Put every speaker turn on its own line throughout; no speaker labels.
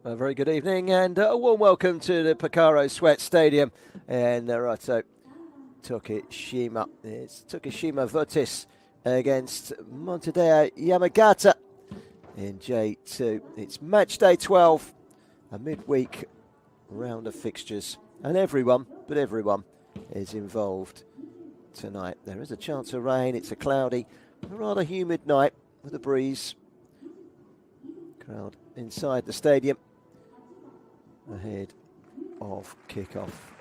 A very good evening and a warm welcome to the Pocari Sweat Stadium in Naruto, Tokushima. It's Tokushima Vortis against Montedio Yamagata in J2. It's match day 12, a midweek round of fixtures, and everyone is involved tonight. There is a chance of rain. It's a cloudy, rather humid night with a breeze. Crowd inside the stadium ahead of kick-off.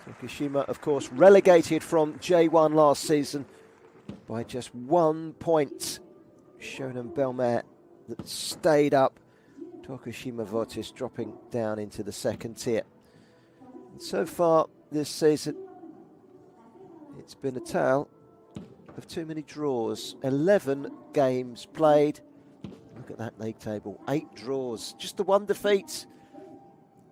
Tokushima, of course, relegated from J1 last season by just 1 point. Shonan Bellmare that stayed up. Tokushima Vortis dropping down into the second tier. And so far this season, it's been a tale of too many draws. 11 games played. Look at that league table, 8 draws, just the 1 defeat.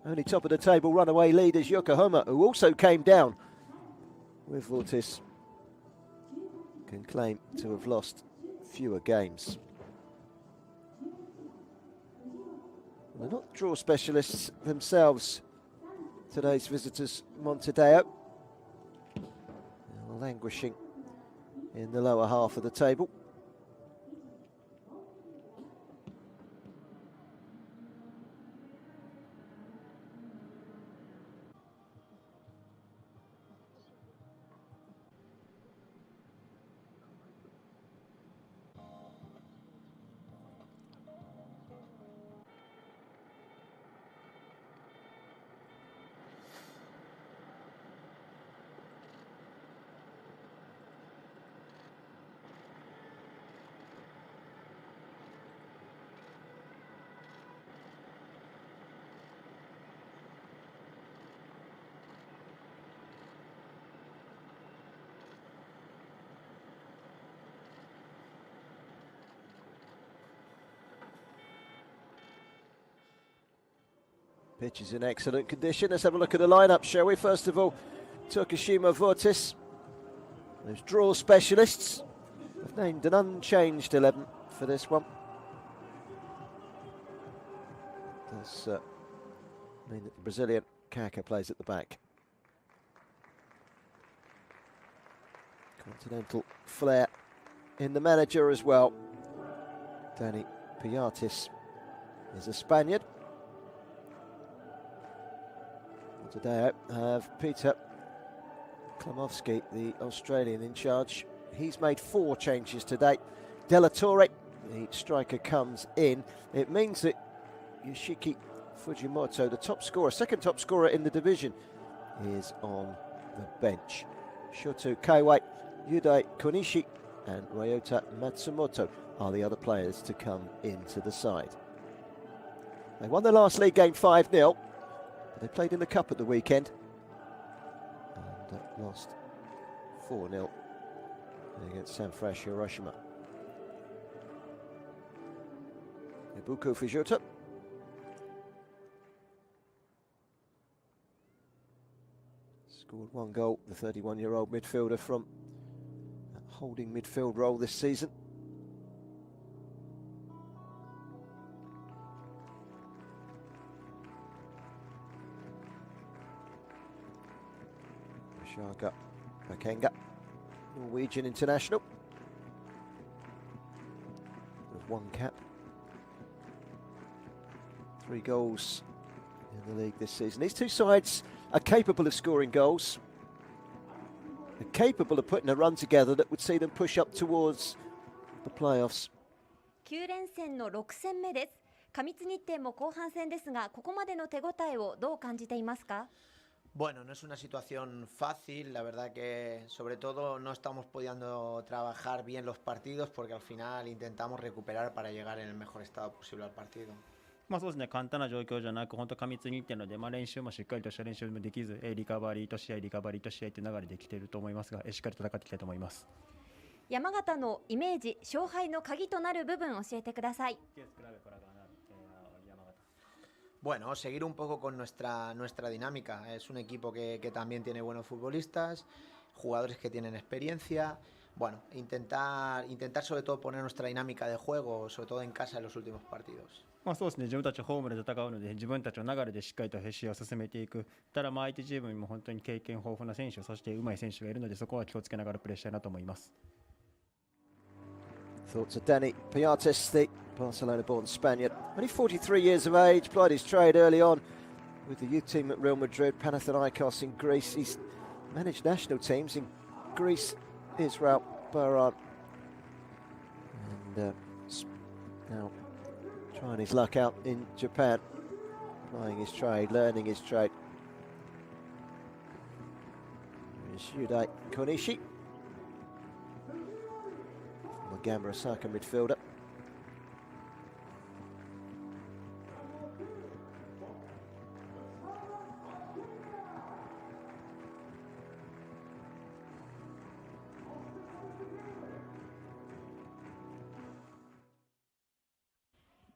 Only top of the table runaway leaders Yokohama, who also came down with Vortis, can claim to have lost fewer games. They're not draw specialists themselves, today's visitors Montedio, languishing in the lower half of the table. Pitch is in excellent condition. Let's have a look at the lineup, shall we? First of all, Tokushima Vortis. Those draw specialists have named an unchanged 11 for this one. Does mean that the Brazilian Kaka plays at the back. Continental flair in the manager as well. Danny Piatis is a Spaniard. Today I have Peter Klamovski, the Australian, in charge. He's made 4 changes today. De La Torre, the striker, comes in. It means that Yoshiki Fujimoto, the top scorer, second top scorer in the division, is on the bench. Shoto Kaiwai, Yudai Konishi and Ryota Matsumoto are the other players to come into the side. They won their last league game 5-0. They played in the Cup at the weekend and lost 4-0 against Sanfrecce Hiroshima. Ibuku Fujita. Scored 1 goal, the 31-year-old midfielder from that holding midfield role this season. Shaka Bakenga, Norwegian international, with 1 cap, 3 goals in the league this season. These two sides are capable of scoring goals, are capable of putting a run together that would see them push up towards the playoffs.
9連戦の6戦目です。過密日程も後半戦ですが、ここまでの手応えをどう感じていますか?
Bueno, no es una situación fácil, la verdad que sobre todo no estamos pudiendo trabajar bien los partidos porque al final intentamos recuperar para llegar en el mejor estado posible al partido.
そうですね、簡単な状況じゃなく、本当過密日程なので、練習もしっかりとした練習もできず、リカバリーと試合、リカバリーと試合という流れで来ていると思いますが、しっかりと戦っていきたいと思います。
山形のイメージ、勝敗の鍵となる部分を教えてください。
Bueno, seguir un poco con nuestra dinámica. Es un equipo que también tiene buenos futbolistas, jugadores que tienen experiencia. Bueno, intentar sobre todo poner nuestra dinámica de juego, sobre todo en casa en los últimos partidos.
そうですね、自分たちホームで戦うので、自分たちの流れでしっかりと試合を進めていく、ただ相手チームにも本当に経験豊富な選手、そして上手い選手がいるので、そこは気をつけながらプレーしたいなと思います。
Thoughts of Dani Piates, the Barcelona-born Spaniard. Only 43 years of age, plied his trade early on with the youth team at Real Madrid, Panathinaikos in Greece. He's managed national teams in Greece, Israel, Bahrain, and now trying his luck out in Japan, applying his trade, learning his trade. Yasuda Konishi, Gamba Osaka midfielder.
「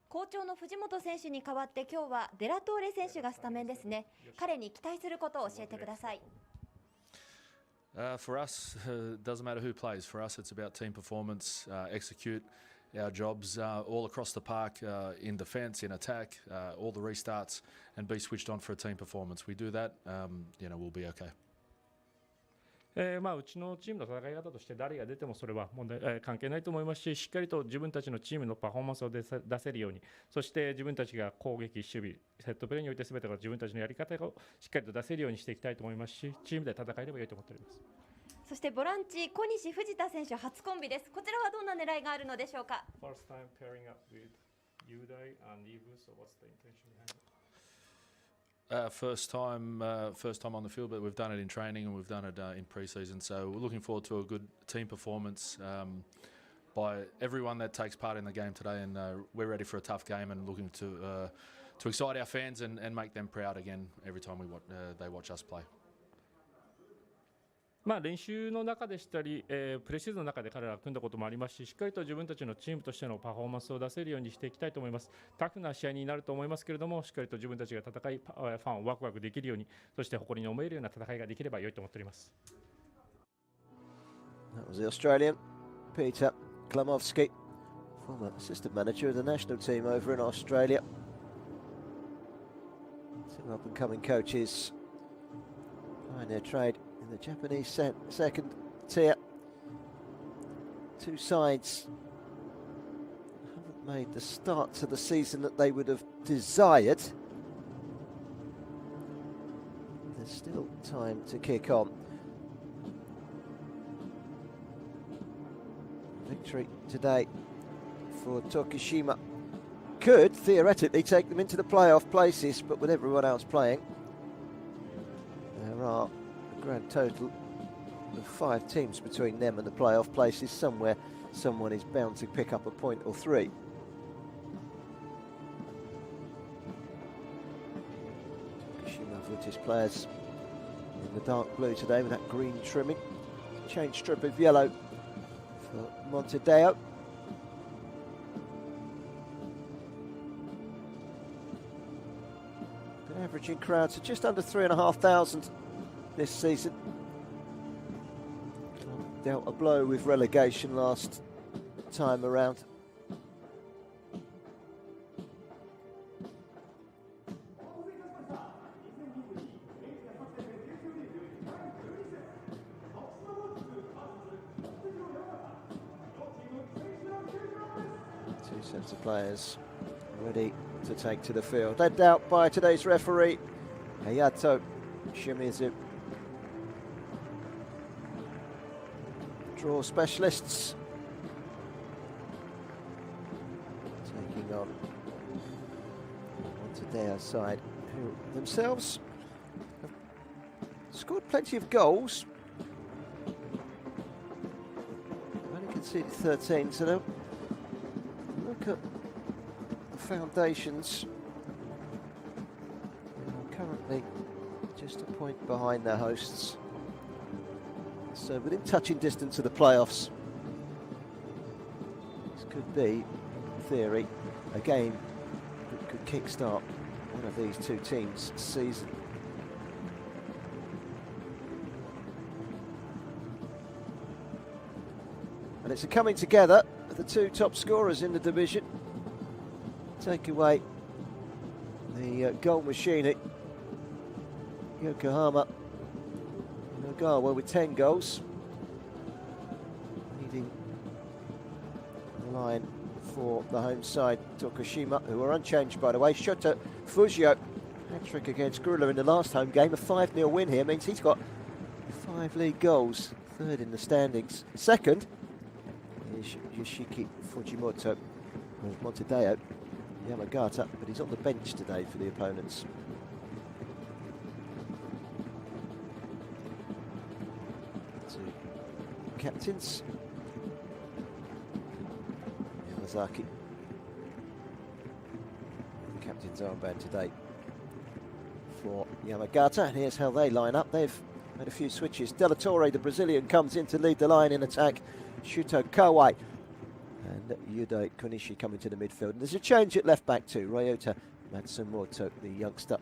好調の藤本選手に代わって今日はデラトーレ選手がスタメンですね。彼に期待することを教えてください。
For us, doesn't matter who plays. For us, it's about team performance, execute our jobs all across the park, in defence, in attack, all the restarts, and be switched on for a team performance. We do that, we'll be okay.
うちのチームの戦い方として誰が出てもそれは問題、関係ないと思いますし、しっかりと自分たちのチームのパフォーマンスを出せるように、そして自分たちが攻撃、守備、セットプレーにおいて全てが自分たちのやり方をしっかりと出せるようにしていきたいと思いますし、チームで戦えればいいと思っております。
そしてボランチ小西藤田選手初コンビです。こちらはどんな狙いがあるのでしょうか。
First time pairing up with Yudai and Ibu, so what's the intention behind it?
First time on the field, but we've done it in training and we've done it in pre-season. So we're looking forward to a good team performance by everyone that takes part in the game today, and we're ready for a tough game and looking to excite our fans and make them proud again every time they watch us play.
練習の中でしたり、プレシーズンの中で彼らが組んだこともありますし、しっかりと自分たちのチームとしてのパフォーマンスを出せるようにしていきたいと思います。タフな試合になると思いますけれども、しっかりと自分たちが戦い、ファンをワクワクできるように、そして誇りに思えるような戦いができれば良いと思っております。
That was the Australian Peter Klamovski, former assistant manager of the national team over in Australia. Two up-and-coming coaches plying their trade in the Japanese second tier. Two sides haven't made the start to the season that they would have desired. There's still time to kick on. Victory today for Tokushima could theoretically take them into the playoff places, but with everyone else playing, there are a grand total of 5 teams between them and the playoff places. Somewhere someone is bound to pick up a point or 3. Tokushima Vortis players in the dark blue today with that green trimming. Change strip of yellow for Montedio. Been averaging crowds of just under 3,500 this season. Dealt a blow with relegation last time around. Two sets of players ready to take to the field. Led out by today's referee, Hayato Shimizu. Draw specialists taking on Montedio side, who themselves have scored plenty of goals. Only conceded 13, so they'll look at the foundations. They are currently just a point behind their hosts. So within touching distance of the playoffs. This could be, in theory, a game that could kickstart one of these two teams' season. And it's a coming together of the two top scorers in the division. take away the goal machine at Yokohama Nagawa with 10 goals. Leading the line for the home side, Tokushima, who are unchanged by the way. Shota Fujio, hat-trick against Grula in the last home game. A 5-0 win here means he's got 5 league goals, third in the standings. Second is Yoshiki Fujimoto of Montedio Yamagata, but he's on the bench today for the opponents. Two captains. Yamazaki, the captain's armband today for Yamagata, and here's how they line up. They've made a few switches. Della Torre, the Brazilian, comes in to lead the line in attack. Shuto Kawai and Yudo Konishi coming to the midfield. And there's a change at left back too. Ryota Matsumoto, the youngster,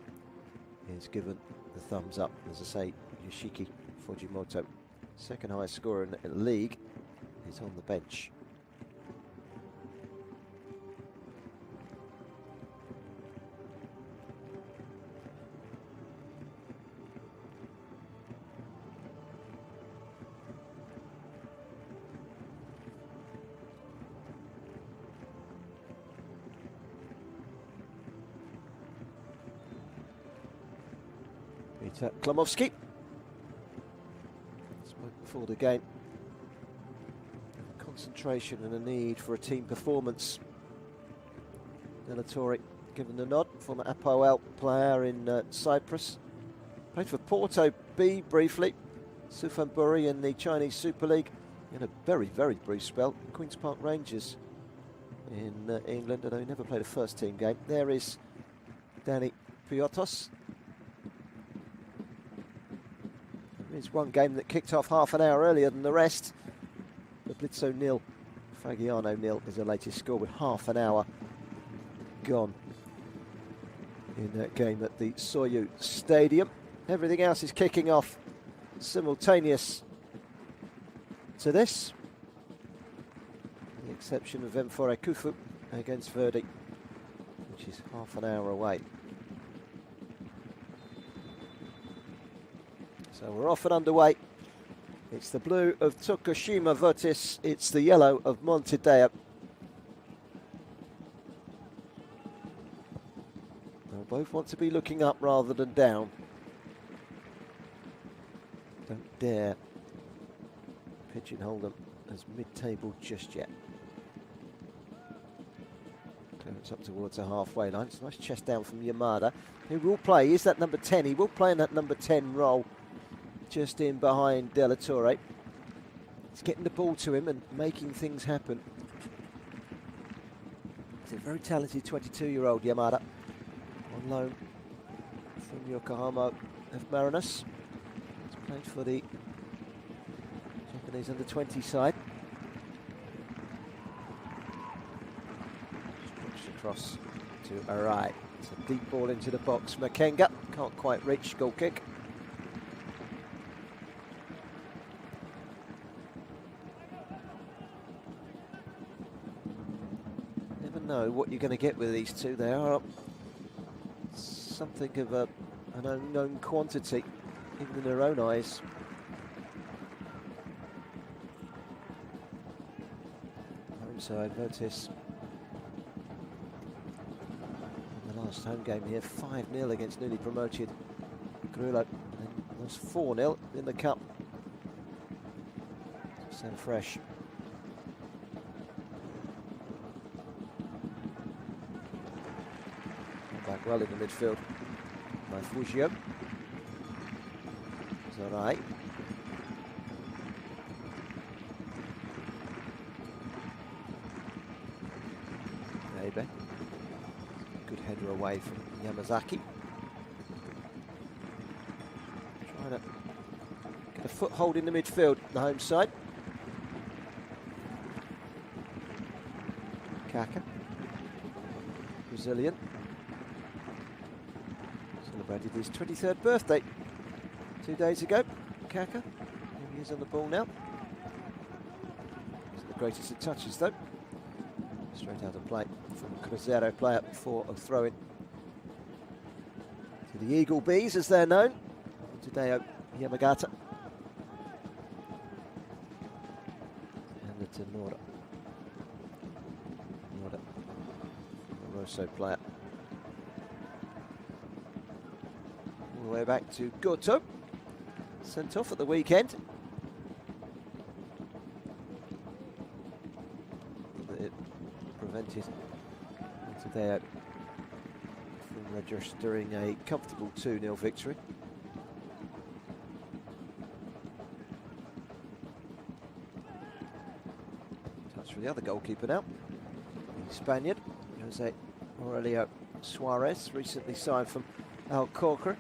is given the thumbs up. As I say, Yoshiki Fujimoto, second highest scorer in the league, is on the bench. Peter Klamowski spoke before the game. Concentration and a need for a team performance. Della Torre given the nod, former Apoel player in Cyprus. Played for Porto B briefly, Suphanburi in the Chinese Super League in a very, very brief spell. Queen's Park Rangers in England, although he never played a first team game. There is Danny Piotos. There's one game that kicked off half an hour earlier than the rest. The Blitzo 0, Fagiano 0 is the latest score with half an hour gone in that game at the Soyu Stadium. Everything else is kicking off simultaneous to this. The exception of Vemfore Kufu against Verdi, which is half an hour away. So we're off and underway. It's the blue of Tokushima Vortis, it's the yellow of Montedio. They'll both want to be looking up rather than down. Don't dare pigeonhole them as mid-table just yet. Clearance up towards the halfway line. It's a nice chest down from Yamada, who will play, is that number 10, he will play in that number 10 role. Just in behind Della Torre. He's getting the ball to him and making things happen. He's a very talented 22-year-old Yamada, on loan from Yokohama F. Mariners. He's played for the Japanese under-20 side. Stretched across to Arai. It's a deep ball into the box. Makenga can't quite reach, goal kick. Know what you're going to get with these two. They are something of an unknown quantity, even in their own eyes. Home side, Vortis. In the last home game here, 5-0 against newly promoted Grula. And was 4-0 in the cup. Stand fresh. Back well in the midfield by Fujio. Zarai. Abe. Good header away from Yamazaki. Trying to get a foothold in the midfield, the home side. Kaka. Brazilian. Celebrated his 23rd birthday 2 days ago. Kaka, here he is on the ball now. Isn't the greatest of touches though. Straight out of play. from Cruzeiro player for a throw-in to the Eagle Bees, as they're known. Montedio Yamagata. And to Nora. Nora, a Rosso player. All the way back to Goto. Sent off at the weekend. It prevented Montedio from registering a comfortable 2-0 victory. Touch for the other goalkeeper now. The Spaniard, Jose Aurelio Suarez, recently signed from Alcorcón.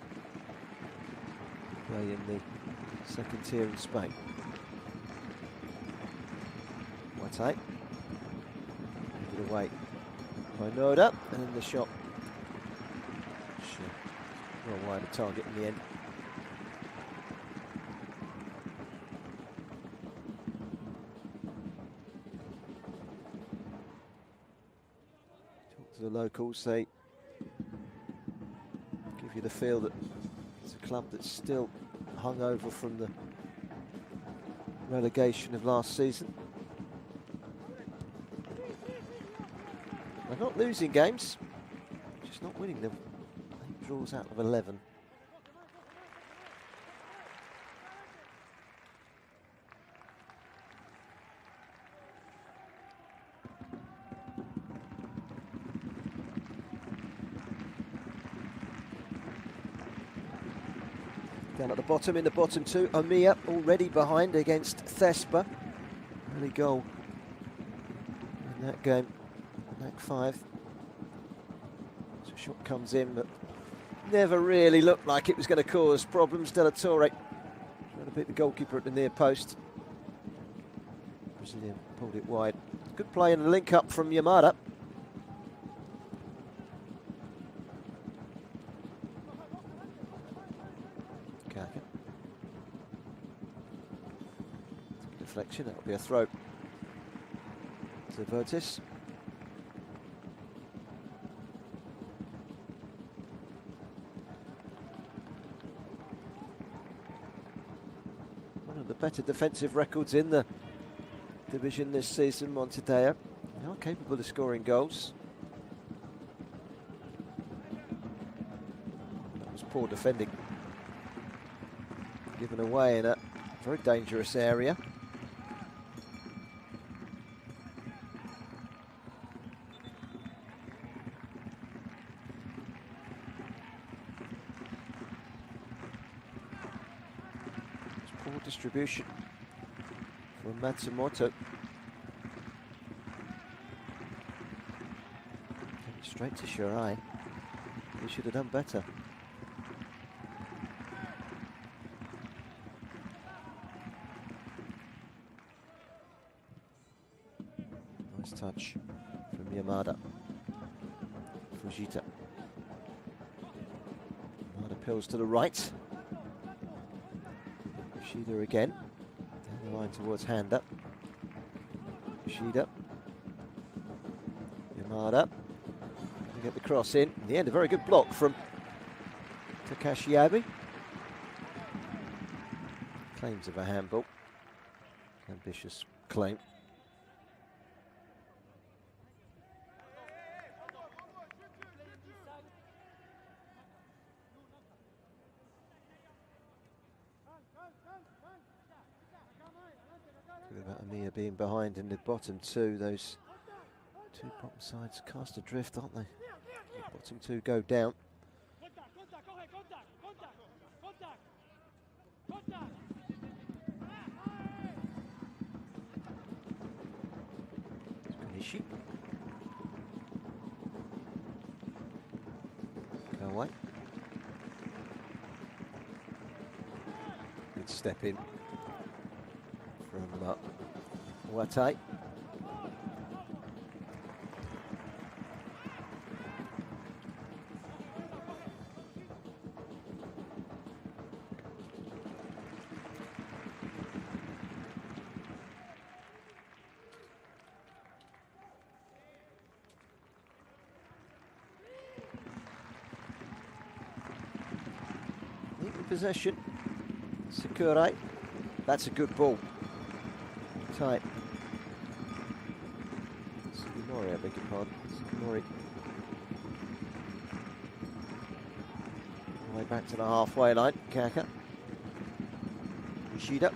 Play in the second tier in Spain. White it away by Noda, and the shot. Well wide of target in the end. Talk to the locals, they give you the feel that it's a club that's still hung over from the relegation of last season. They're not losing games, just not winning them. 8 draws out of 11. Down at the bottom, in the bottom two, Omiya already behind against Thespa. Early goal in that game, Act 5. So shot comes in, but never really looked like it was going to cause problems. Della Torre trying to beat the goalkeeper at the near post. Brazilian pulled it wide. Good play and a link up from Yamada. Deflection, that'll be a throw to Vortis. One of the better defensive records in the division this season, Montedio. They are capable of scoring goals. That was poor defending. Given away in a very dangerous area. Poor distribution from Matsumoto. Straight to Shirai. He should have done better. Nice touch from Yamada. Fujita. Yamada pills to the right. Shida again, down the line towards Handa. Shida. Yamada. To get the cross in. In the end, a very good block from Takashi Abe. Claims of a handball. Ambitious claim. About Omiya being behind in the bottom two. Those two bottom sides cast adrift, aren't they? The bottom two go down. Konishi. Go away. Good step in from Watai. possession. Sakurai. That's a good ball. Tight. Sugimori, I beg your pardon. Sugimori. Way back to the halfway line. Kaka. Ishida.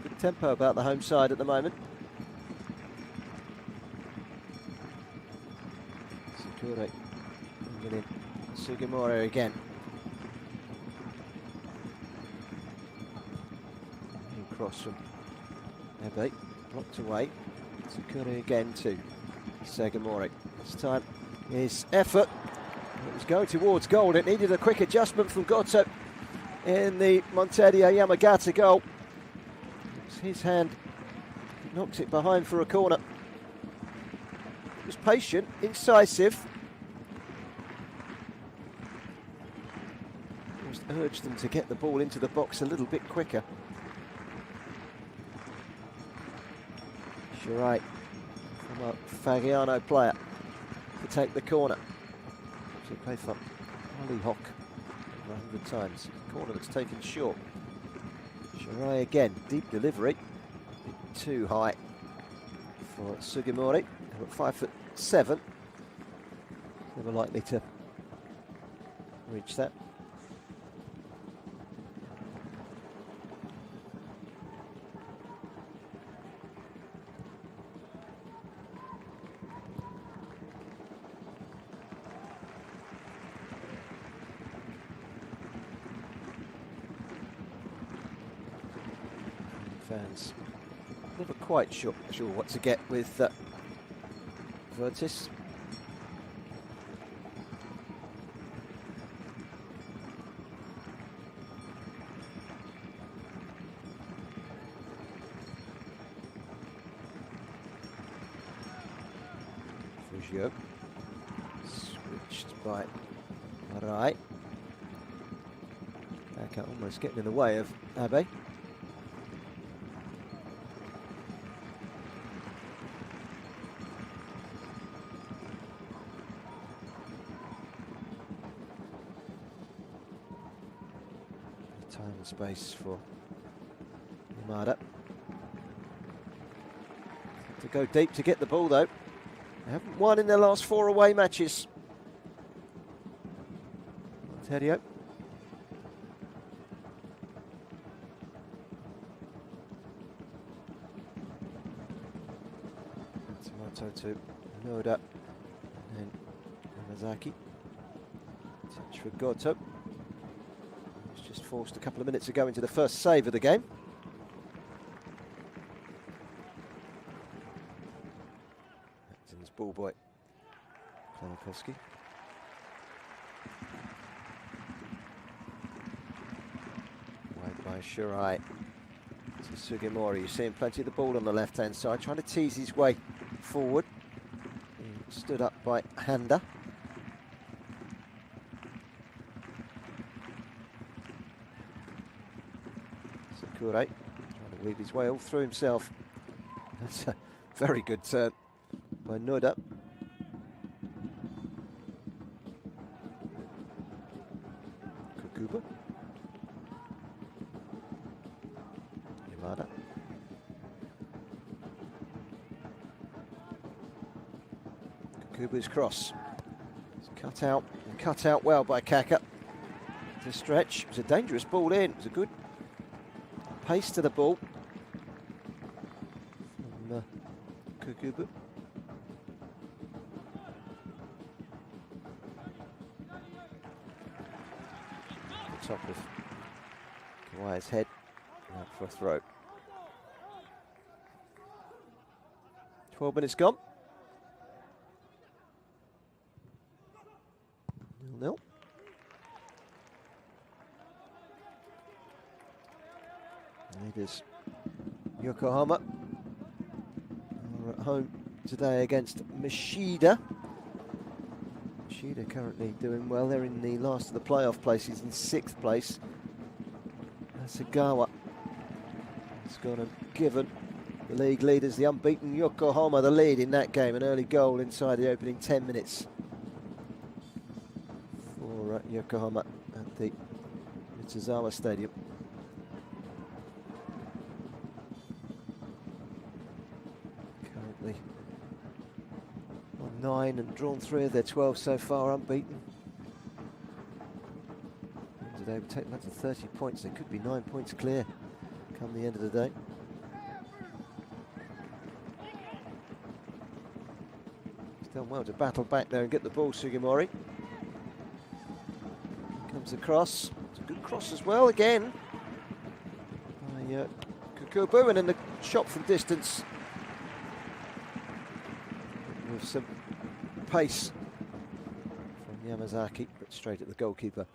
Good tempo about the home side at the moment. Sakura. In. Sugimori again. Cross from Ebe. Blocked away. Sakura again to Sugimori. This time his effort. It was going towards goal. It needed a quick adjustment from Goto in the Montedio Yamagata goal. It's his hand. Knocks it behind for a corner. He was patient, incisive. Just urged them to get the ball into the box a little bit quicker. Shirai, from a Fagiano player, to take the corner. So play for Hollyhock 100 times. Corner that's taken short. Shirai again, deep delivery. Bit too high for Sugimori. At 5'7". Never likely to reach that. Fans never quite sure what to get with Vortis. Fujio switched by Arai. Back almost getting in the way of Abe. Time and space for Yamada to go deep to get the ball though. They haven't won in their last 4 away matches. Montedio. Tomato to Noda and Yamazaki. Touch for Goto. Just forced a couple of minutes ago into the first save of the game. Captain's ball boy, Klanakowski. Wide by Shirai to Sugimori. You're seeing plenty of the ball on the left-hand side, trying to tease his way forward. He stood up by Handa. Sakurai trying to weave his way all through himself. That's a very good turn by Noda. Kukuba. Yamada. Kukuba's cross. It's cut out, and cut out well by Kaka. To stretch. It was a dangerous ball in. It was a good pace to the ball from Kukuba. The top of Kawai's head, out for a throw. 12 minutes gone. 0-0. Leaders Yokohama are at home today against Mishida. Mishida currently doing well. They're in the last of the playoff places in 6th place. Asagawa has gone and given The league leaders, the unbeaten Yokohama, the lead in that game. An early goal inside the opening 10 minutes for Yokohama at the Mitsuzawa Stadium. Currently on 9 and drawn 3 of their 12 so far, unbeaten. Did they take that to 30 points? They could be 9 points clear come the end of the day. He's done well to battle back there and get the ball, Sugimori. Comes across. It's a good cross as well again. Kukubu, and in the shot from distance with some pace from Yamazaki, but straight at the goalkeeper.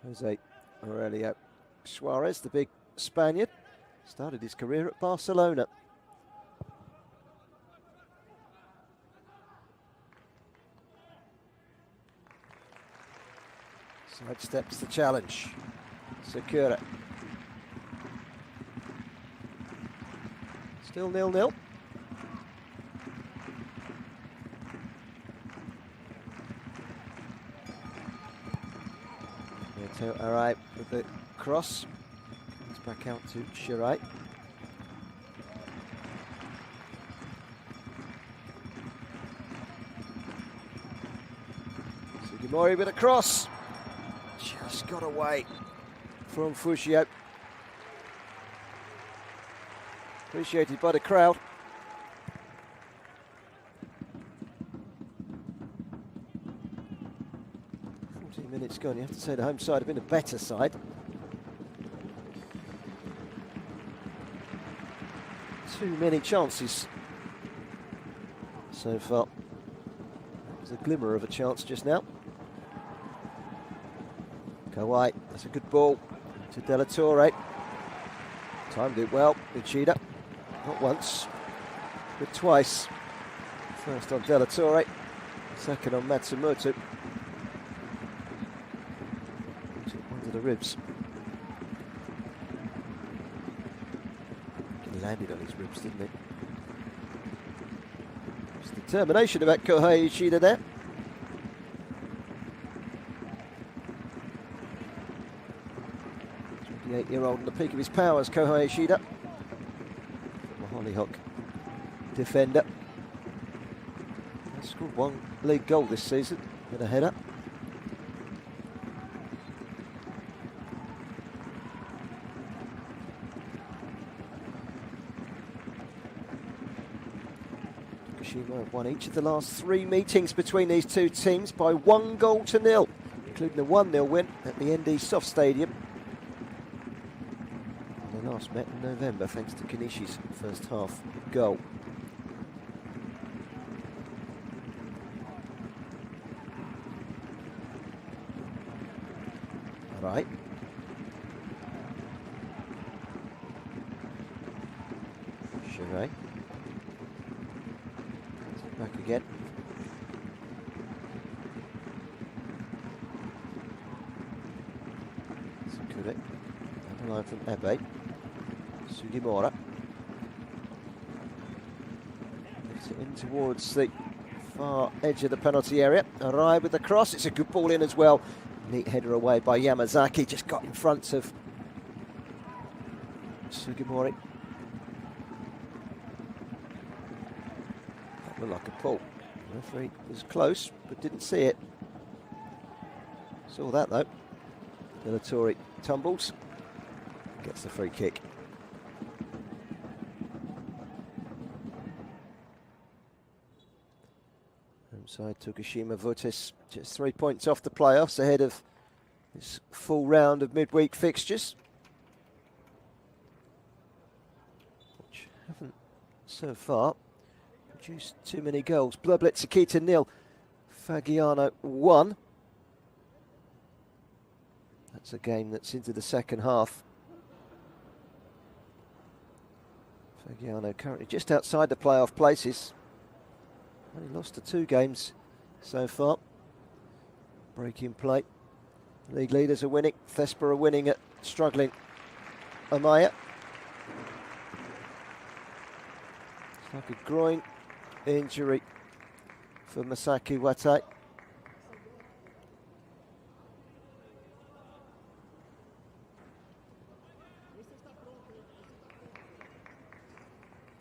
Jose Aurelio Suarez, the big Spaniard, started his career at Barcelona. Sidesteps the challenge. Sakura. Still 0-0. Alright, with the cross. Comes back out to Shirai. Sugimori with a cross. Just got away from Fushio. Appreciated by the crowd. 14 minutes gone. You have to say the home side have been a better side. Too many chances so far. There's a glimmer of a chance just now. Kawai, that's a good ball to Della Torre. Timed it well, Uchida. Not once, but twice. First on Della Torre, second on Matsumoto. Under the ribs. He landed on his ribs, didn't he? There's determination about Kohei Uchida there. 28-year-old in the peak of his powers, Kohei Ishida. The Hollyhock defender. He's scored one league goal this season with a header. Tokushima have won each of the last 3 meetings between these two teams by 1-0, including the 1-0 win at the ND Soft Stadium. Last met in November thanks to Kinishi's first half goal. All right. Shirai. Back again. Sakura. Another line from Abe. Sugimura. Takes it in towards the far edge of the penalty area. Arai with the cross. It's a good ball in as well. Neat header away by Yamazaki. Just got in front of Sugimori. That looked like a pull. The referee was close, but didn't see it. Saw that though. Della Torre tumbles. Gets the free kick. Side Tokushima Vortis just 3 points off the playoffs ahead of this full round of midweek fixtures, which haven't so far produced too many goals. Blurblitz Akita 0, Fagiano 1. That's a game that's into the second half. Fagiano currently just outside the playoff places. Only lost to 2 games so far. Breaking play. League leaders are winning. Thespa are winning at struggling Amaya. Like a groin injury for Masaki Watai.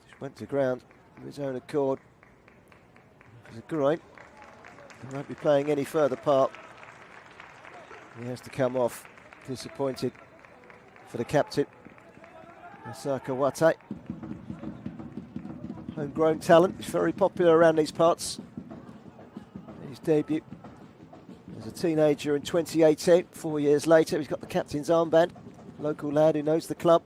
Just went to ground of his own accord. It was a groin. He won't be playing any further part. He has to come off. Disappointed for the captain, Masaki Watai. Homegrown talent. He's very popular around these parts. His debut as a teenager in 2018. 4 years later, he's got the captain's armband. Local lad who knows the club.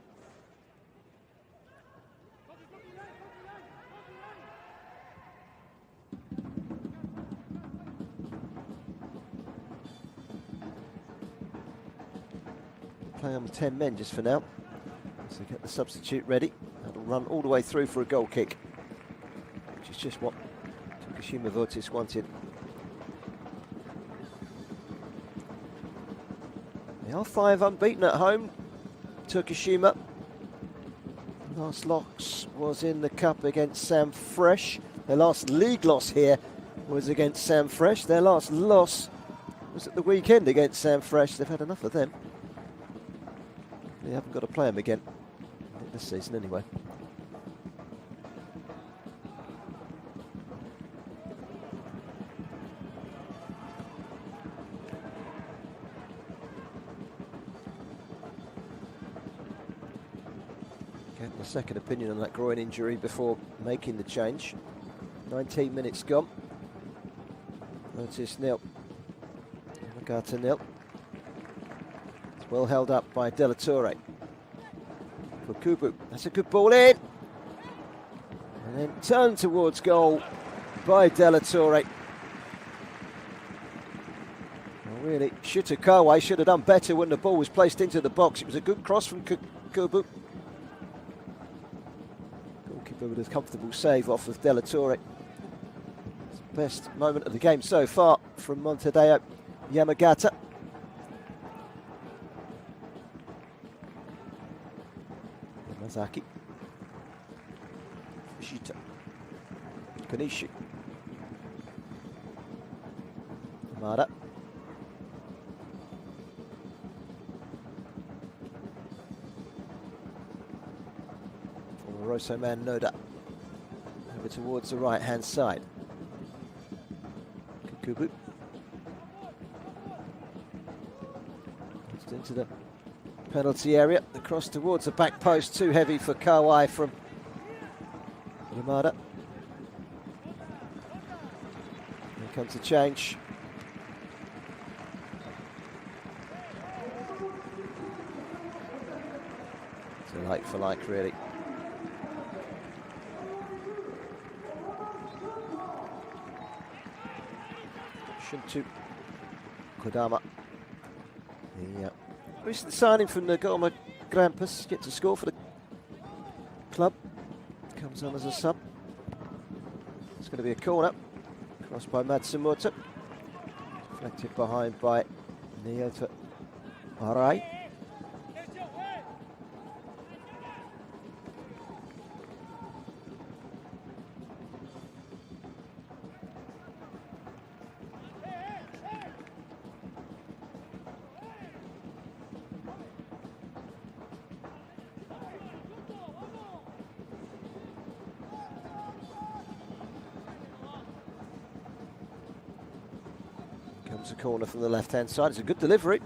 Playing on 10 men just for now. So get the substitute ready. That'll run all the way through for a goal kick, which is just what Tokushima Vortis wanted. They are 5 unbeaten at home, Tokushima. Last loss was in the cup against Sam Fresh. Their last league loss here was against Sam Fresh. Their last loss was at the weekend against Sam Fresh. They've had enough of them. They haven't got to play them again this season anyway. Getting a second opinion on that groin injury before making the change. 19 minutes gone. Vortis nil. Yamagata nil. It's well held up by Della Torre. For Kubu, that's a good ball in. And then turned towards goal by Della Torre. Well, really, Shutakawa should have done better when the ball was placed into the box. It was a good cross from Kubu. Goalkeeper with a comfortable save off of Della Torre. It's the best moment of the game so far from Montedio Yamagata. Yamazaki. Fishita. Kanishi. Amada. Rosso man Noda. Over towards the right hand side. Kukubu. Just into the penalty area. The cross towards the back post. Too heavy for Kawai from Yamada. Here comes the change. It's a like for like, really. To Kodama. The recent signing from the Goma Grampus gets a score for the club. Comes on as a sub. It's going to be a corner. Crossed by Matsumoto. Deflected behind by Nyota Arai. Comes a corner from the left-hand side. It's a good delivery.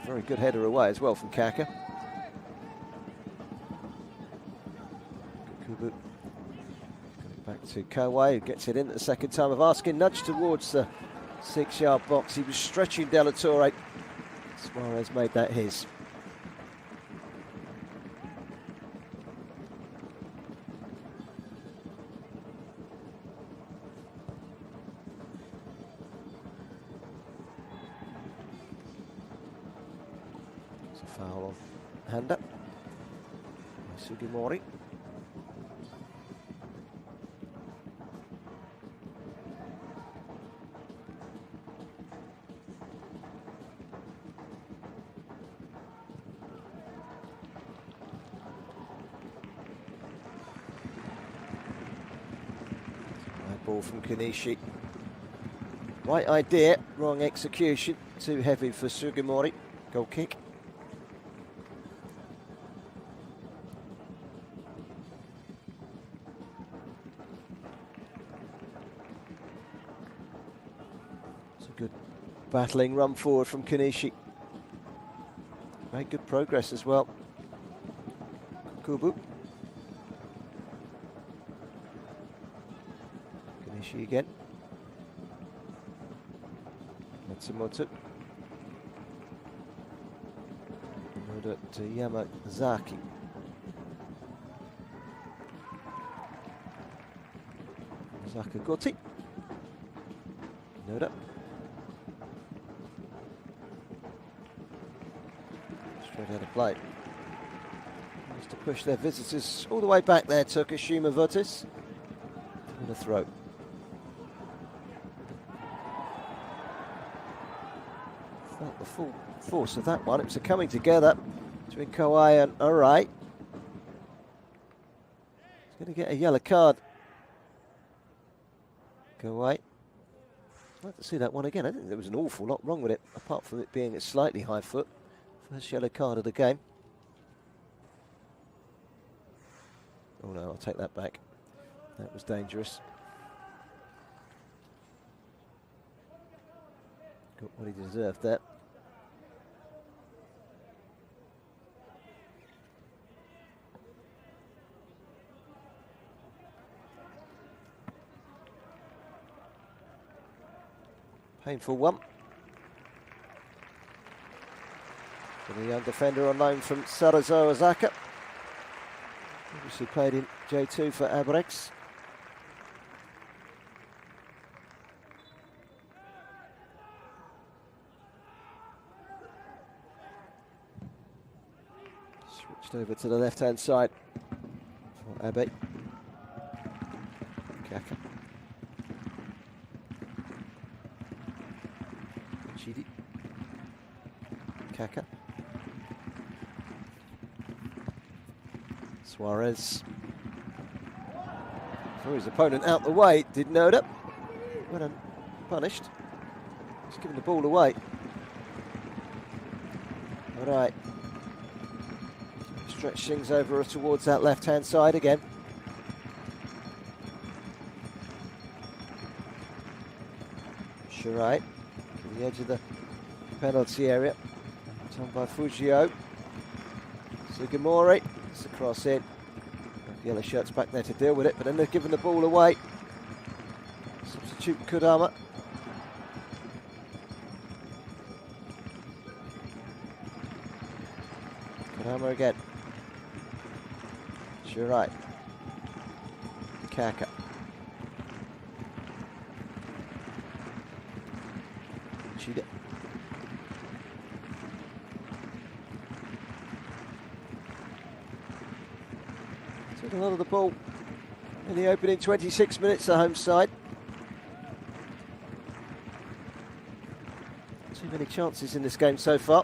Very good header away as well from Kaka. Kubu. Back to Kawai, who gets it in at the second time of asking. Nudge towards the 6-yard box. He was stretching Della Torre. Suarez made that his. Foul on Handa. Sugimori. ball from Kanishi. Right idea, wrong execution. Too heavy for Sugimori. Goal kick. It's a good battling run forward from Kanishi. Made good progress as well. Kubu. Kanishi again. Matsumoto. Noda to Yamazaki. Zakagoti. Noda. Straight out of play. Nice to push their visitors all the way back there, Tokushima Vortis. And a throw. Felt the full force of that one. It was a coming together between Kawai and Arai. He's going to get a yellow card. Kawai. I'd like to see that one again. I think there was an awful lot wrong with it, apart from it being a slightly high foot. First yellow card of the game. Oh no, I'll take that back. That was dangerous. Got what he deserved there. Painful one. For the young defender on loan from Sarazo Osaka. Obviously played in J2 for Abrex. Switched over to the left-hand side for Abe. Kaka. Chidi. Kaka. Suarez. Threw his opponent out the way, did Noda. Went unpunished. He's giving the ball away. All right. Stretch things over towards that left-hand side again. Shirai, to the edge of the penalty area. Done by Fujio. Sugimori. It's a cross in. Yellow shirts back there to deal with it, but then they're giving the ball away. Substitute Kodama. Kodama again. Shirai. Kaka. Chida. Took a lot of the ball in the opening 26 minutes, the home side. Too many chances in this game so far.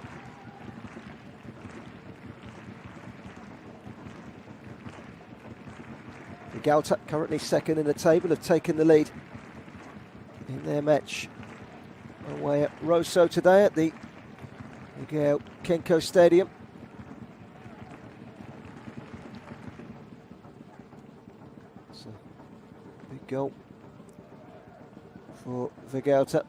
Galta, currently second in the table, have taken the lead in their match away at Rosso today at the Miguel Kenko Stadium. It's a big goal for Vigalta.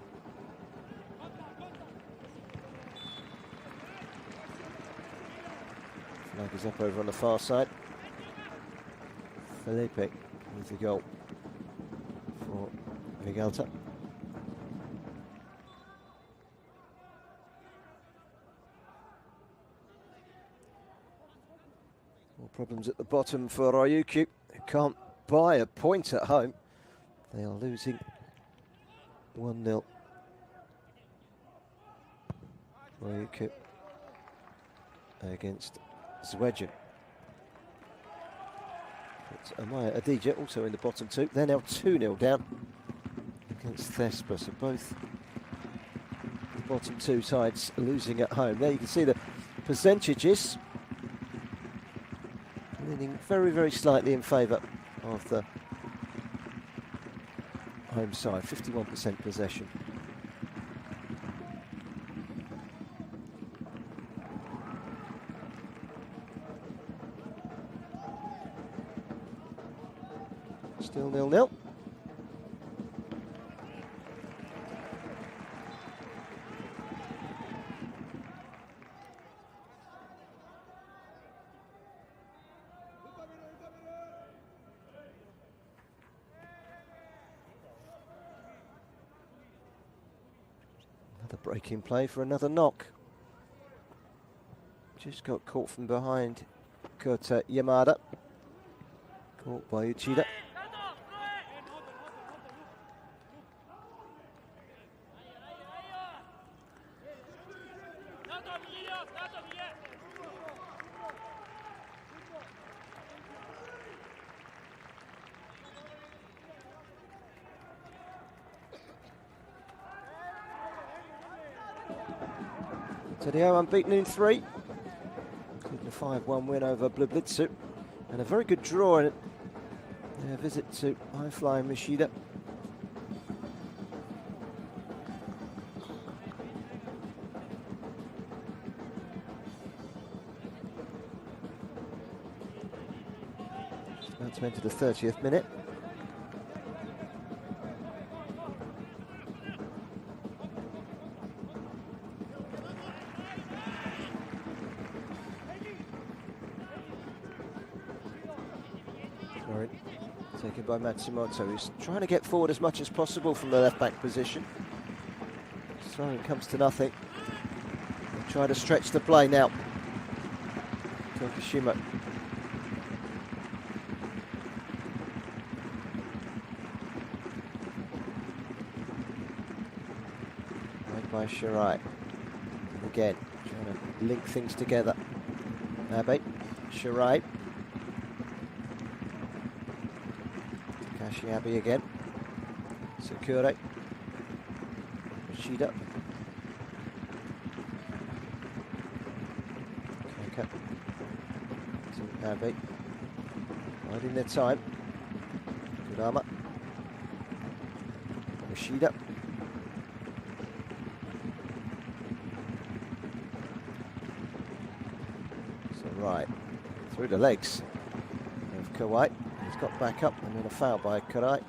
Flag is up over on the far side. Felipe with the goal for Vigalta. More problems at the bottom for Ryukyu, who can't buy a point at home. They are losing 1-0. Ryukyu against Zwedgen. Amaya Adija also in the bottom two. They're now 2-0 down against Thespa. So both the bottom two sides losing at home. There you can see the percentages leaning very, very slightly in favour of the home side, 51% possession. Still 0-0. Another breaking play for another knock. Just got caught from behind. Kota Yamada. Caught by Uchida. Montedio unbeaten in 3, including a 5-1 win over Blitzu, and a very good draw in their visit to high-flying Mishida. Just about to enter the 30th minute. Taken by Matsumoto, who's trying to get forward as much as possible from the left-back position. Throwing comes to nothing. They'll try to stretch the play now. Tokushima. Right by Shirai. Again, trying to link things together. Abe, Shirai. Abe again. Sakura. Shida. Kaka. To Abe. Biding their time. Kurama. Yoshida. So right. Through the legs of Kawai. He's got back up and then a foul by Karai.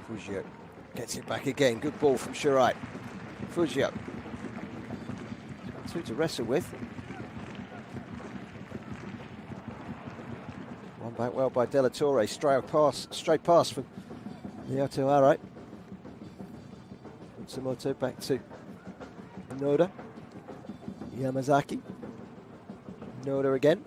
Fujio gets it back again. Good ball from Shirai. Fujio. Two to wrestle with. One back well by Della Torre. Straight pass from Lyoto Arai. Matsumoto back to Noda. Yamazaki. Noda again.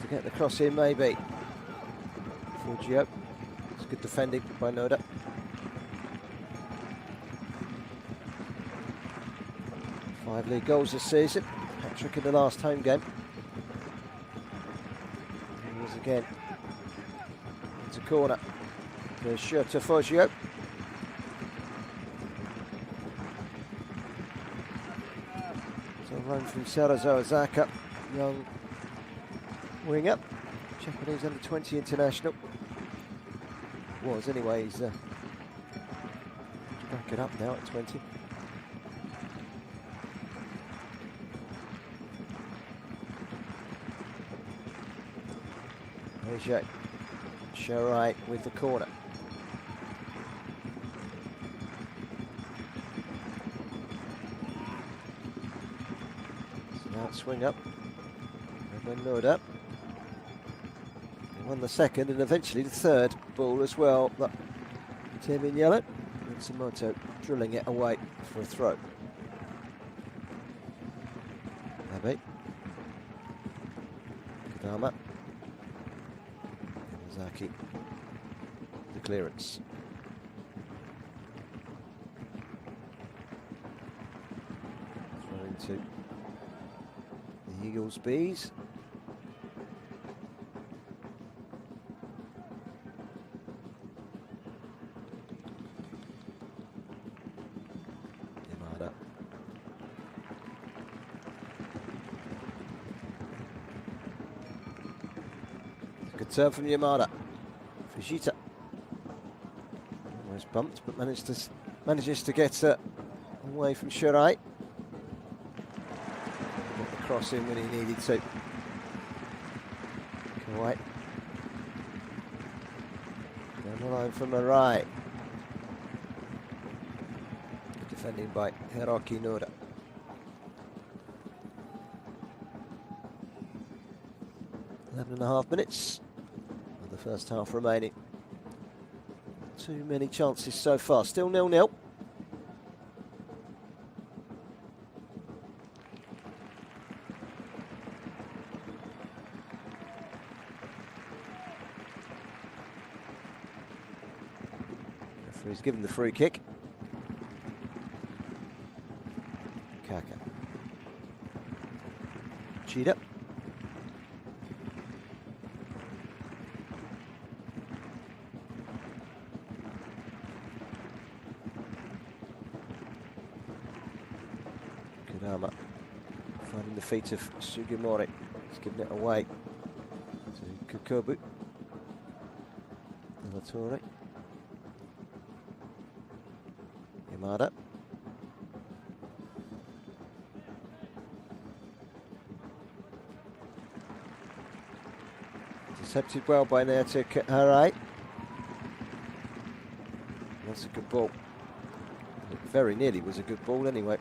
Get the cross in, maybe. Fujio. It's good defending by Noda. Five league goals this season. Hat-trick in the last home game. He was again into corner. There's Shota Fujio. So run from Sarazo Ozaka. Young wing up, Japanese under-20 international. Was anyway, he's back it up now at 20. There's Shirai with the corner. So now it's swing up. And then Noda. Won the second and eventually the third ball as well. But Tim in yellow. Matsumoto drilling it away for a throw. Abe. Kadama. Yamazaki. The clearance. Throw into the Eagles Bees. Yamada. Good turn from Yamada. Fujita. Almost bumped, but manages to get away from Shirai. Got the cross in when he needed to. Kawai. Down the line from the right. Defending by Hiroki Noda. Eleven and a half minutes of the first half remaining. Too many chances so far. Still 0-0. Referee's given the free kick. Kaka. Cheetah. Kadama finding the feet of Sugimori. He's given it away to Kukobu. Delatore. Yamada. Intercepted well by Naoto Harai. That's a good ball. It very nearly was a good ball anyway.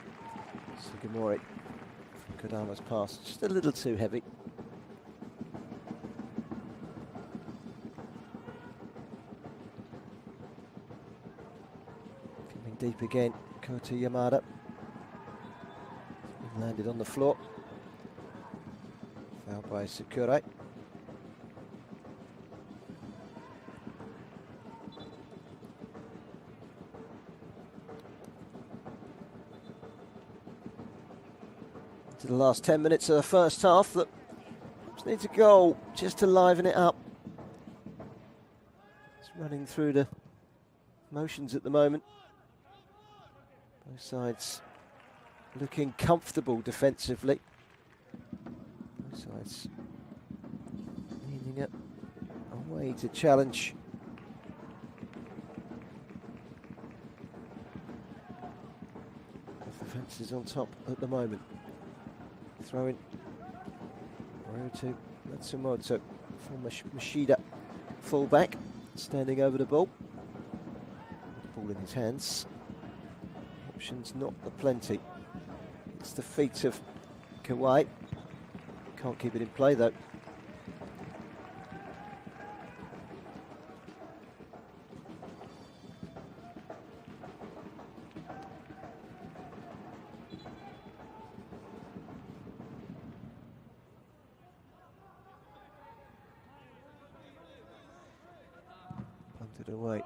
Sugimori from Kadama's pass, just a little too heavy. Coming deep again, Kota Yamada. Landed on the floor. Fouled by Sakurai. To the last 10 minutes of the first half, that just needs a goal just to liven it up. It's running through the motions at the moment. Both sides looking comfortable defensively. Both sides leaning it away to challenge. The defence is on top at the moment. Throwing to Matsumoto, former Mashida fullback, standing over the ball. Ball in his hands. Options not aplenty. It's the feet of Kawai. Can't keep it in play though. Punted away.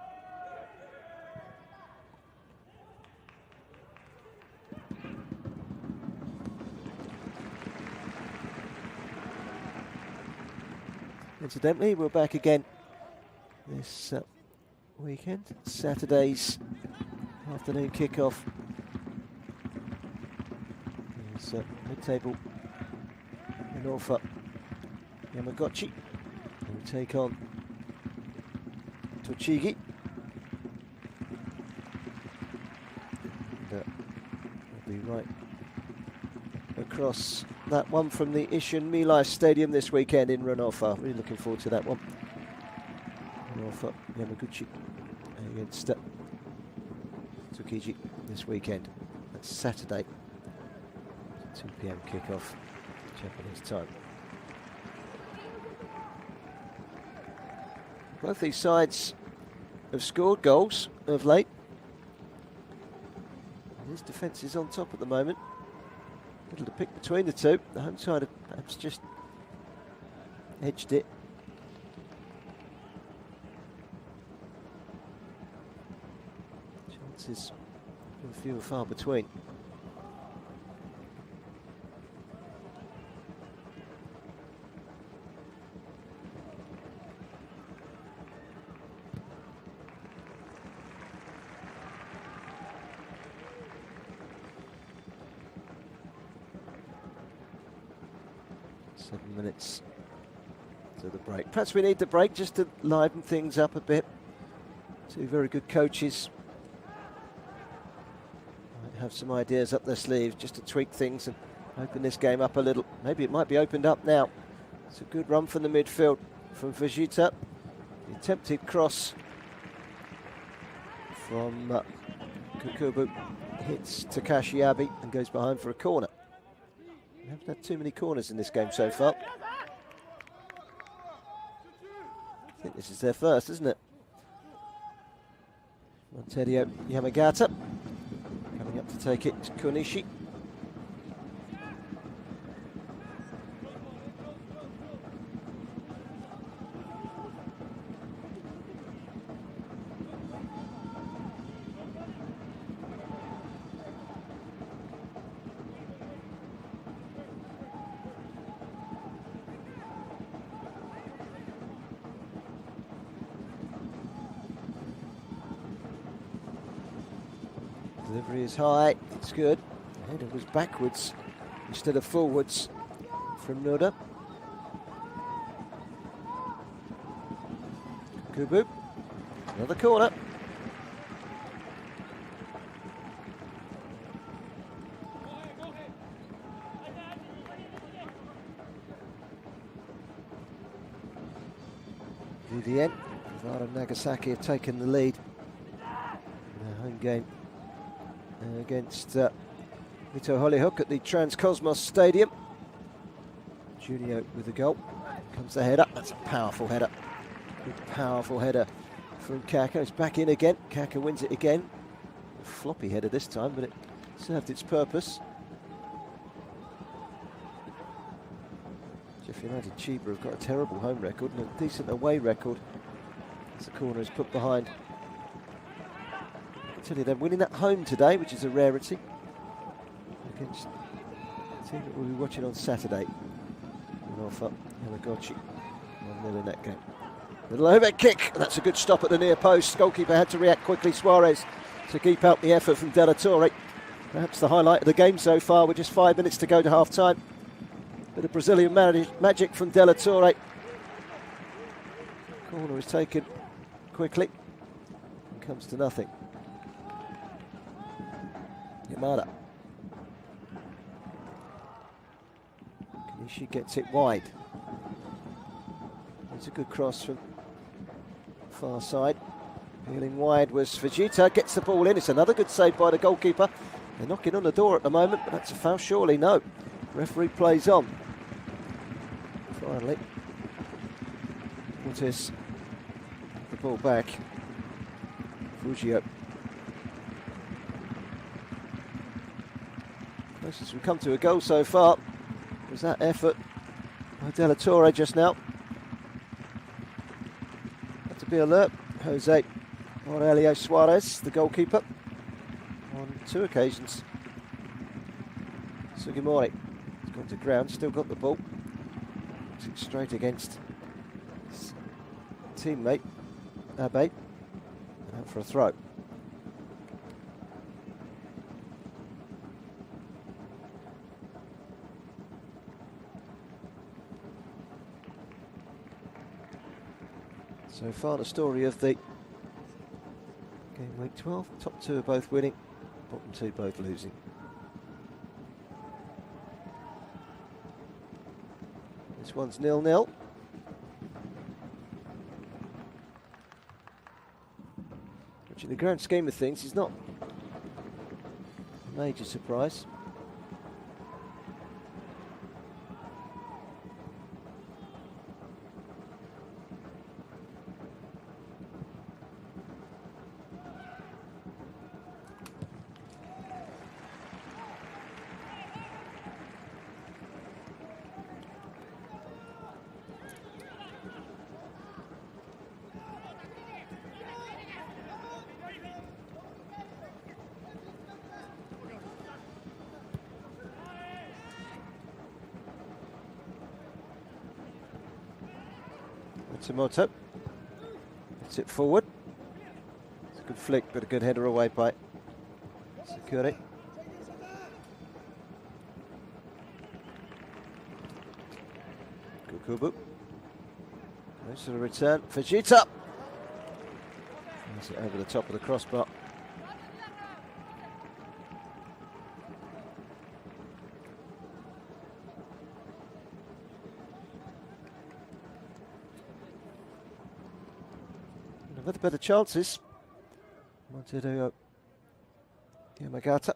Incidentally, we're back again this weekend. Saturday's afternoon kickoff. It's mid-table Norfolk Yamagata will take on Tochigi. And, we'll be right across that one from the Ishin MEIJI Stadium this weekend in Renofa. Really looking forward to that one. Renofa Yamaguchi against Tsukiji this weekend. That's Saturday, 2 PM kickoff, Japanese time. Both these sides have scored goals of late. It is defence is on top at the moment. Little to pick between the two. The home side have perhaps just edged it. Chances few and far between. Minutes to the break. Perhaps we need the break just to liven things up a bit. Two very good coaches might have some ideas up their sleeves just to tweak things and open this game up a little. Maybe it might be opened up now. It's a good run from the midfield from Vegeta. The attempted cross from Kukubu hits Takashi Abe and goes behind for a corner. We haven't had too many corners in this game so far. I think this is their first, isn't it? Montedio Yamagata coming up to take it to Konishi. Delivery is high, it's good. The header was backwards instead of forwards from Noda. Kubu, another corner. Vivien, Vara Nagasaki have taken the lead in their home game against Mito Hollyhook at the Transcosmos Stadium. Junio with the goal. Comes the header. That's a powerful header. Good, powerful header from Kaka. It's back in again. Kaka wins it again. A floppy header this time, but it served its purpose. Sheffield United Chiba have got a terrible home record and a decent away record as the corner is put behind. I tell you, they're winning at home today, which is a rarity, against a team that we'll be watching on Saturday in Alpha Yamaguchi. 1-0 in that game. Little overhead kick, and that's a good stop at the near post. Goalkeeper had to react quickly, Suarez, to keep out the effort from Della Torre. Perhaps the highlight of the game so far, with just 5 minutes to go to half-time. Bit of Brazilian magic from Della Torre. Corner is taken quickly and comes to nothing. Yamada. Kanishi gets it wide. It's a good cross from far side. Peeling wide was Vegeta, gets the ball in. It's another good save by the goalkeeper. They're knocking on the door at the moment, but that's a foul, surely no. Referee plays on. Finally, Vortis the ball back. Fujio. Closest we've come to a goal so far was that effort by Della Torre just now. Have to be alert. Jose Aurelio Suarez, the goalkeeper, on 2 occasions. Sugimori has gone to ground, still got the ball. Straight against his teammate Abe, out for a throw. So far the story of the game week 12, top 2 are both winning, bottom 2 both losing. This one's 0-0. Which in the grand scheme of things is not a major surprise. Matsumoto. Puts it forward. It's a good flick, but a good header away by Sakuri. Kukubu. Goes to the return. Fujita. That's it over the top of the crossbar. With the better chances. Montedio Yamagata.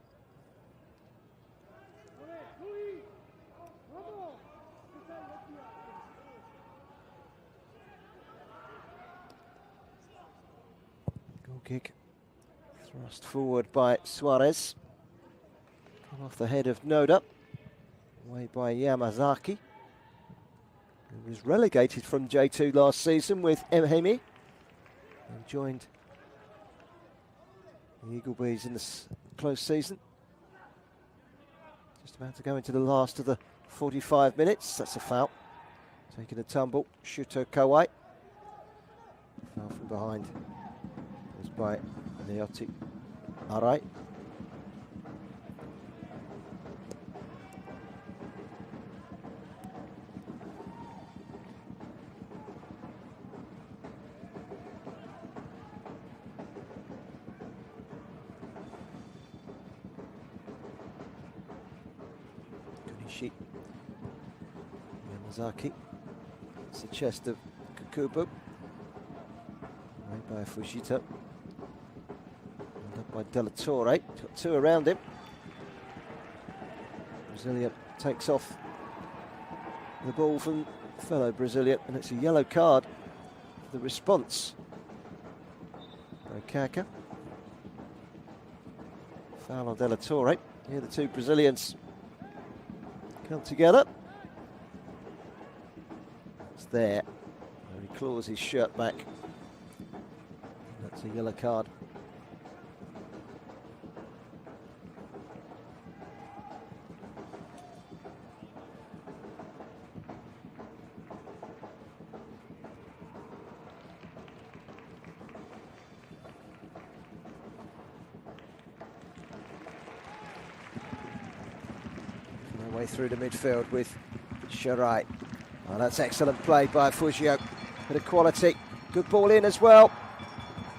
Goal kick. Thrust forward by Suarez. Come off the head of Noda. Away by Yamazaki, who was relegated from J2 last season with MEIJI. And joined the Eagle Bees in this close season. Just about to go into the last of the 45 minutes. That's a foul. Taking a tumble. Shuto Kawai. Foul from behind. It was by Naoti Arai. Yamazaki. It's the chest of Kukubu. Made by Fujita. And up by Della Torre. Got two around him. Brazilian takes off the ball from fellow Brazilian, and it's a yellow card for the response by Kaka. Foul on Della Torre. Here the two Brazilians come together. It's there. He claws his shirt back. That's a yellow card. Way through the midfield with Shirai. Oh, that's excellent play by Fujio. Bit of quality. Good ball in as well.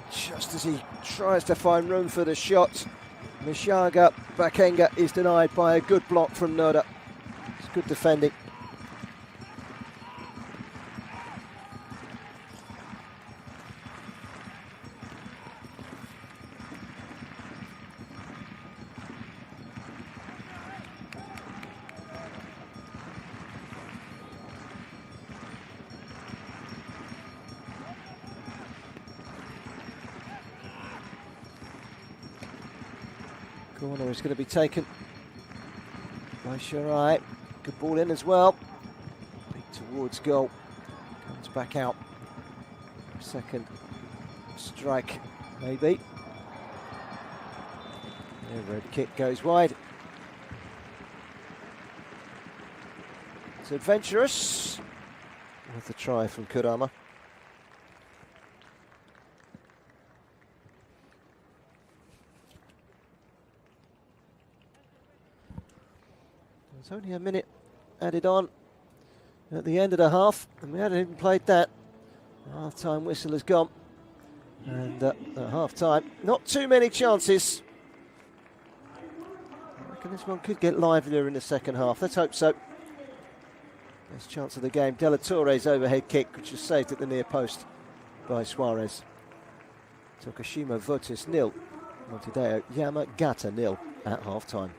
Just as he tries to find room for the shot, Mishaga Bakenga is denied by a good block from Noda. It's good defending. Corner is going to be taken by Shirai. Good ball in as well. Big towards goal. Comes back out. Second strike, maybe. The red kick goes wide. It's adventurous. With the try from Kurama. There's only a minute added on at the end of the half, and we hadn't even played that. Half-time whistle has gone, and at half-time, not too many chances. I reckon this one could get livelier in the second half. Let's hope so. Best chance of the game, Della Torre's overhead kick, which was saved at the near post by Suarez. Tokushima Vortis 0, Montedio Yamagata 0 at half-time.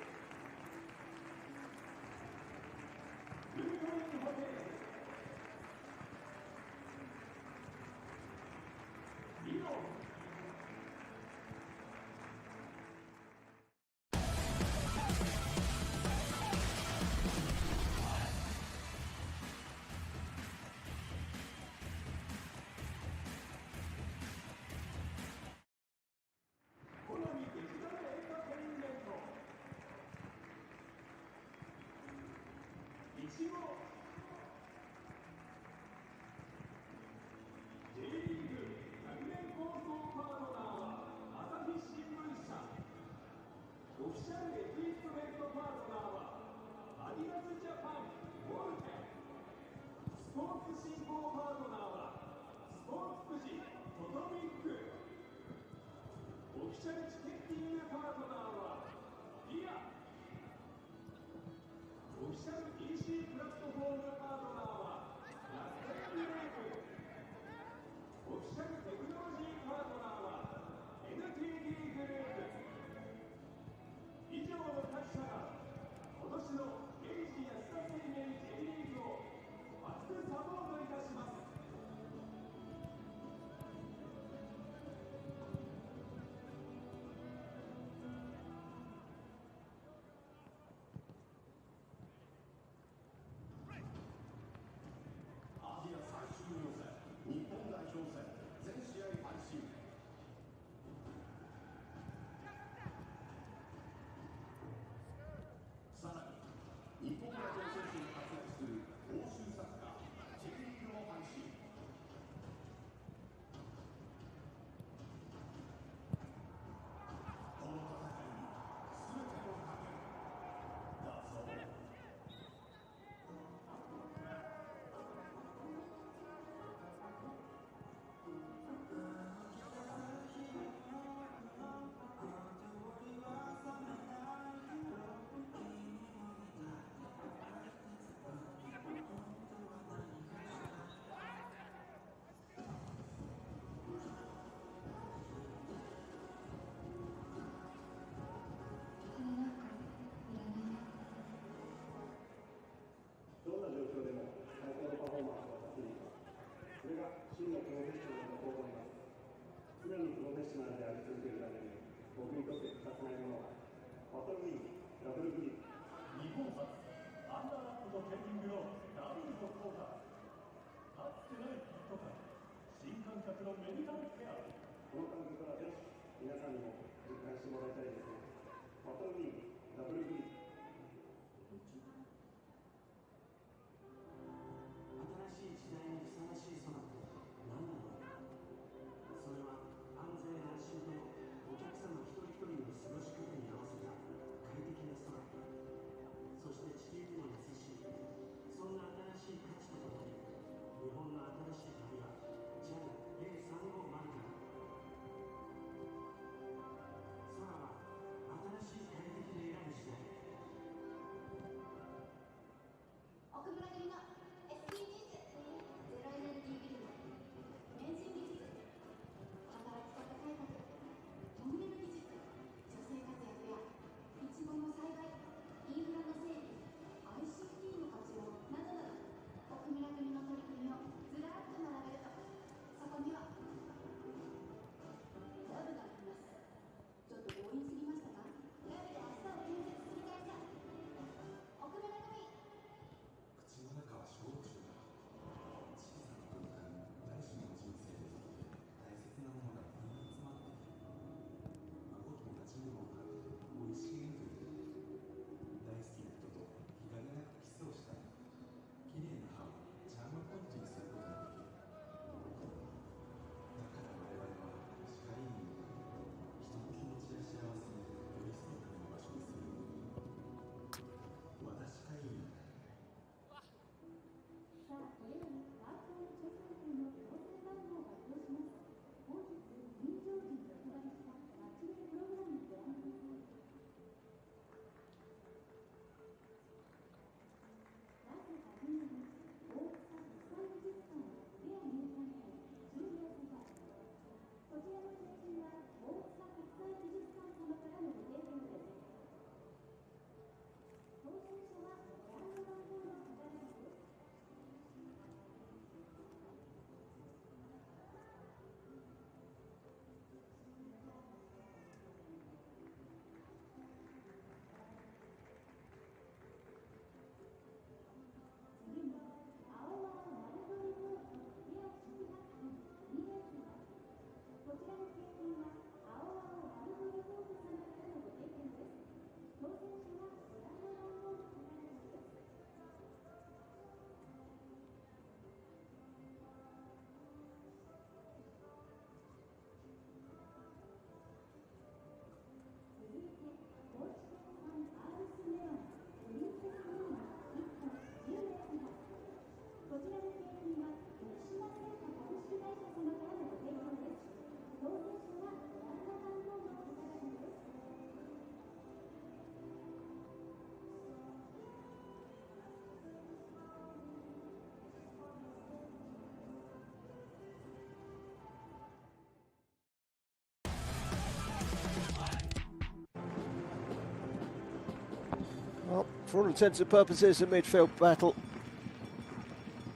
Well, for all intents and purposes, a midfield battle,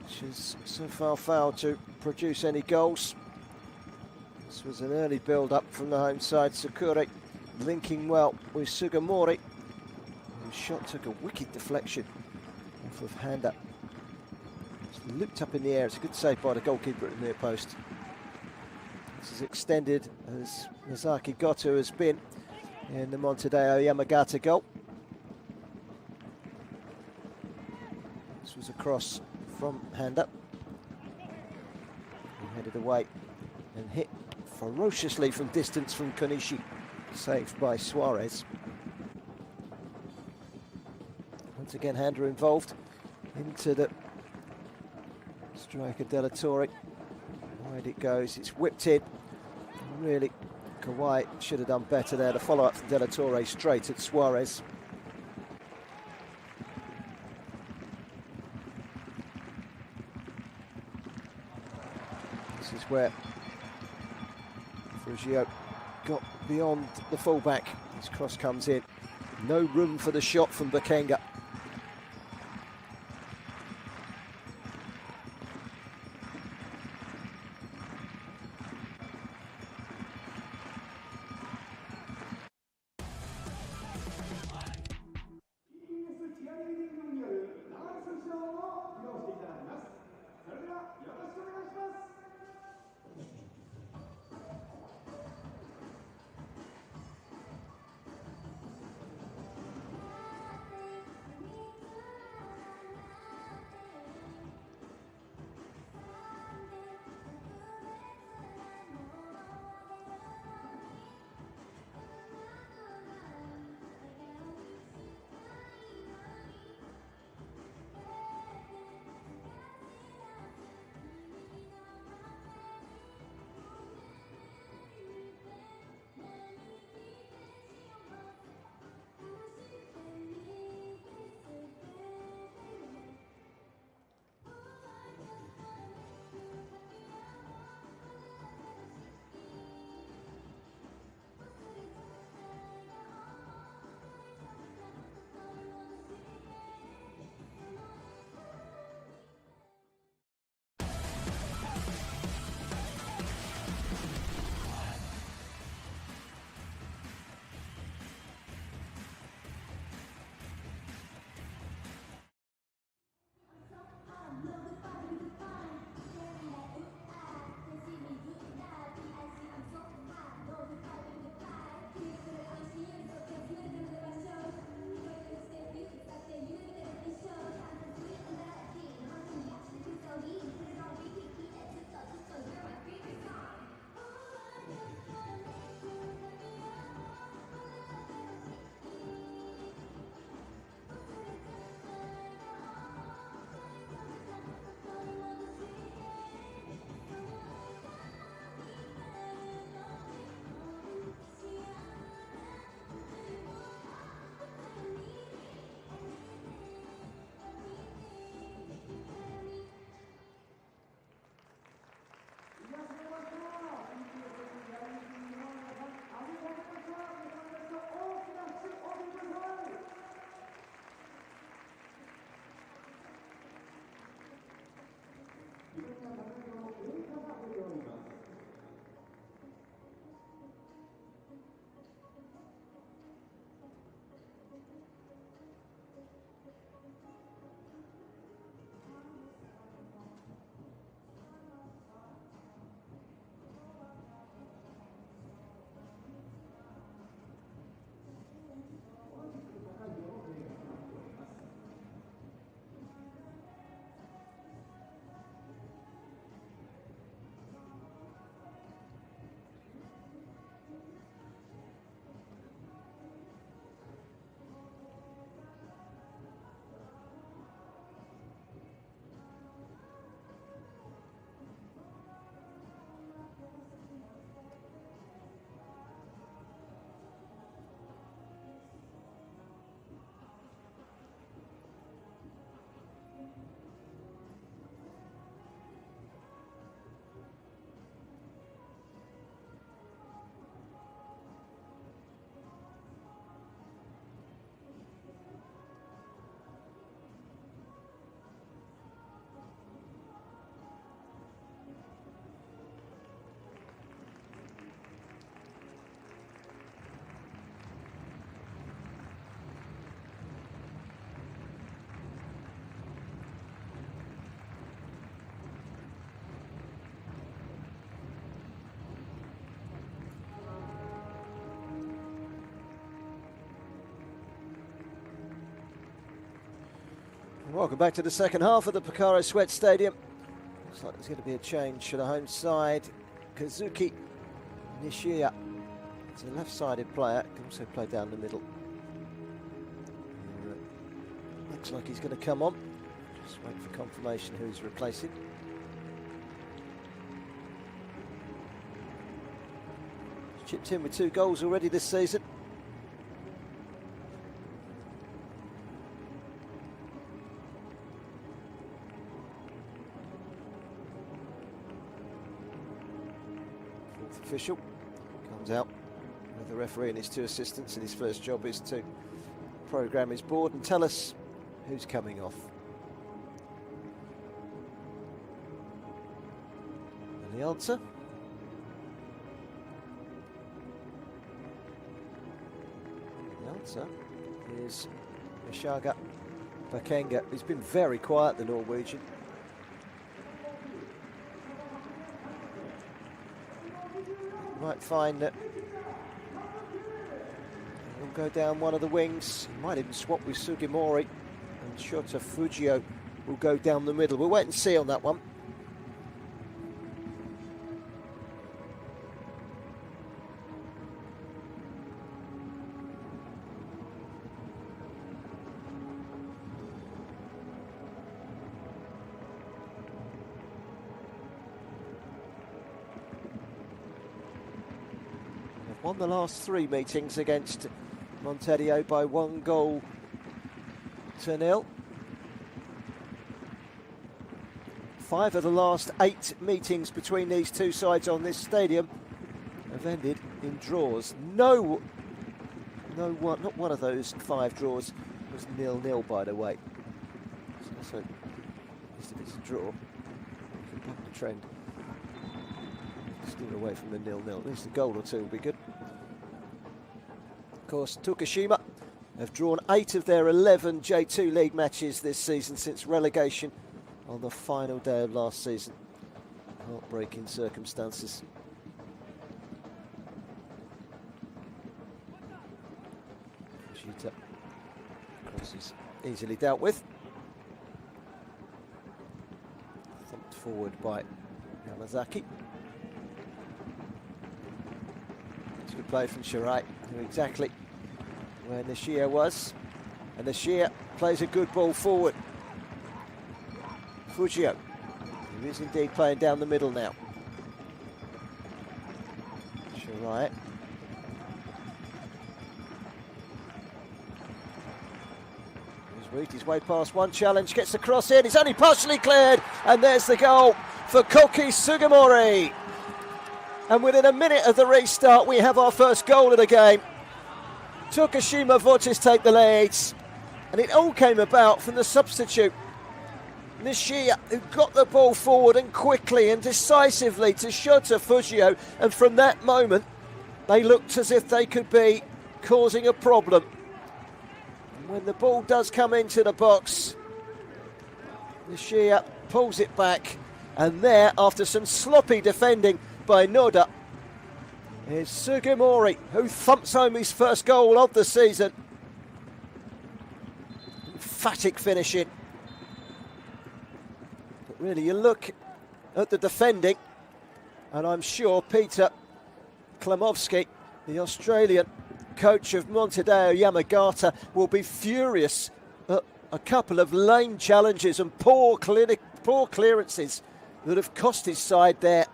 which has so far failed to produce any goals. This was an early build-up from the home side. Sakura linking well with Sugimori, whose shot took a wicked deflection off of Handa. It's looped up in the air. It's a good save by the goalkeeper at the near post. This is extended as Nozaki Goto has been in the Montedio Yamagata goal. This was a cross from Handa, who headed away and hit ferociously from distance from Konishi, saved by Suarez. Once again, Handa involved into the striker Della Torre. Wide it goes, it's whipped in. Really, Kawhi should have done better there. The follow-up from Della Torre straight at Suarez. This is where Frugio got beyond the fullback. His cross comes in. No room for the shot from Bakenga. Welcome back to the second half of the Pocari Sweat Stadium. Looks like there's going to be a change for the home side. Kazuki Nishiya. It's a left-sided player, can also play down the middle. Looks like he's going to come on. Just wait for confirmation who's replacing. He's chipped in with 2 goals already this season. Fourth official comes out with the referee and his 2 assistants, and his first job is to programme his board and tell us who's coming off. And the answer? The answer is Mishaga Bakenga. He's been very quiet, the Norwegian. Might find that he'll go down one of the wings. He might even swap with Sugimori, and Shota Fujio will go down the middle. We'll wait and see on that one. They've won the last 3 meetings against Montedio by 1-0 to 0. 5 of the last 8 meetings between these 2 sides on this stadium have ended in draws. Not one of those 5 draws was 0-0, by the way. So at least if it's a draw, we can buck the trend. Steer away from the 0-0. At least a goal or 2 will be good. Of course, Tokushima have drawn 8 of their 11 J2 League matches this season since relegation on the final day of last season. Heartbreaking circumstances. Shooter. Cross is easily dealt with. Thumped forward by Yamazaki. It's a good play from Shirai. Knew exactly where Nishiya was. And Nishiya plays a good ball forward. Fujio, who is indeed playing down the middle now. Shirai. He's weaved his way past one challenge, gets the cross in, it's only partially cleared, and there's the goal for Koki Sugimori. And within a minute of the restart, we have our first goal of the game. Tokushima Vortis take the leads, and it all came about from the substitute Nishiya, who got the ball forward and quickly and decisively to Shota Fujio, and from that moment they looked as if they could be causing a problem. And when the ball does come into the box, Nishiya pulls it back, and there, after some sloppy defending by Noda, is Sugimori, who thumps home his first goal of the season. Emphatic finishing. But really, you look at the defending, and I'm sure Peter Klamovski, the Australian coach of Montedio Yamagata, will be furious at a couple of lane challenges and poor clearances that have cost his side there.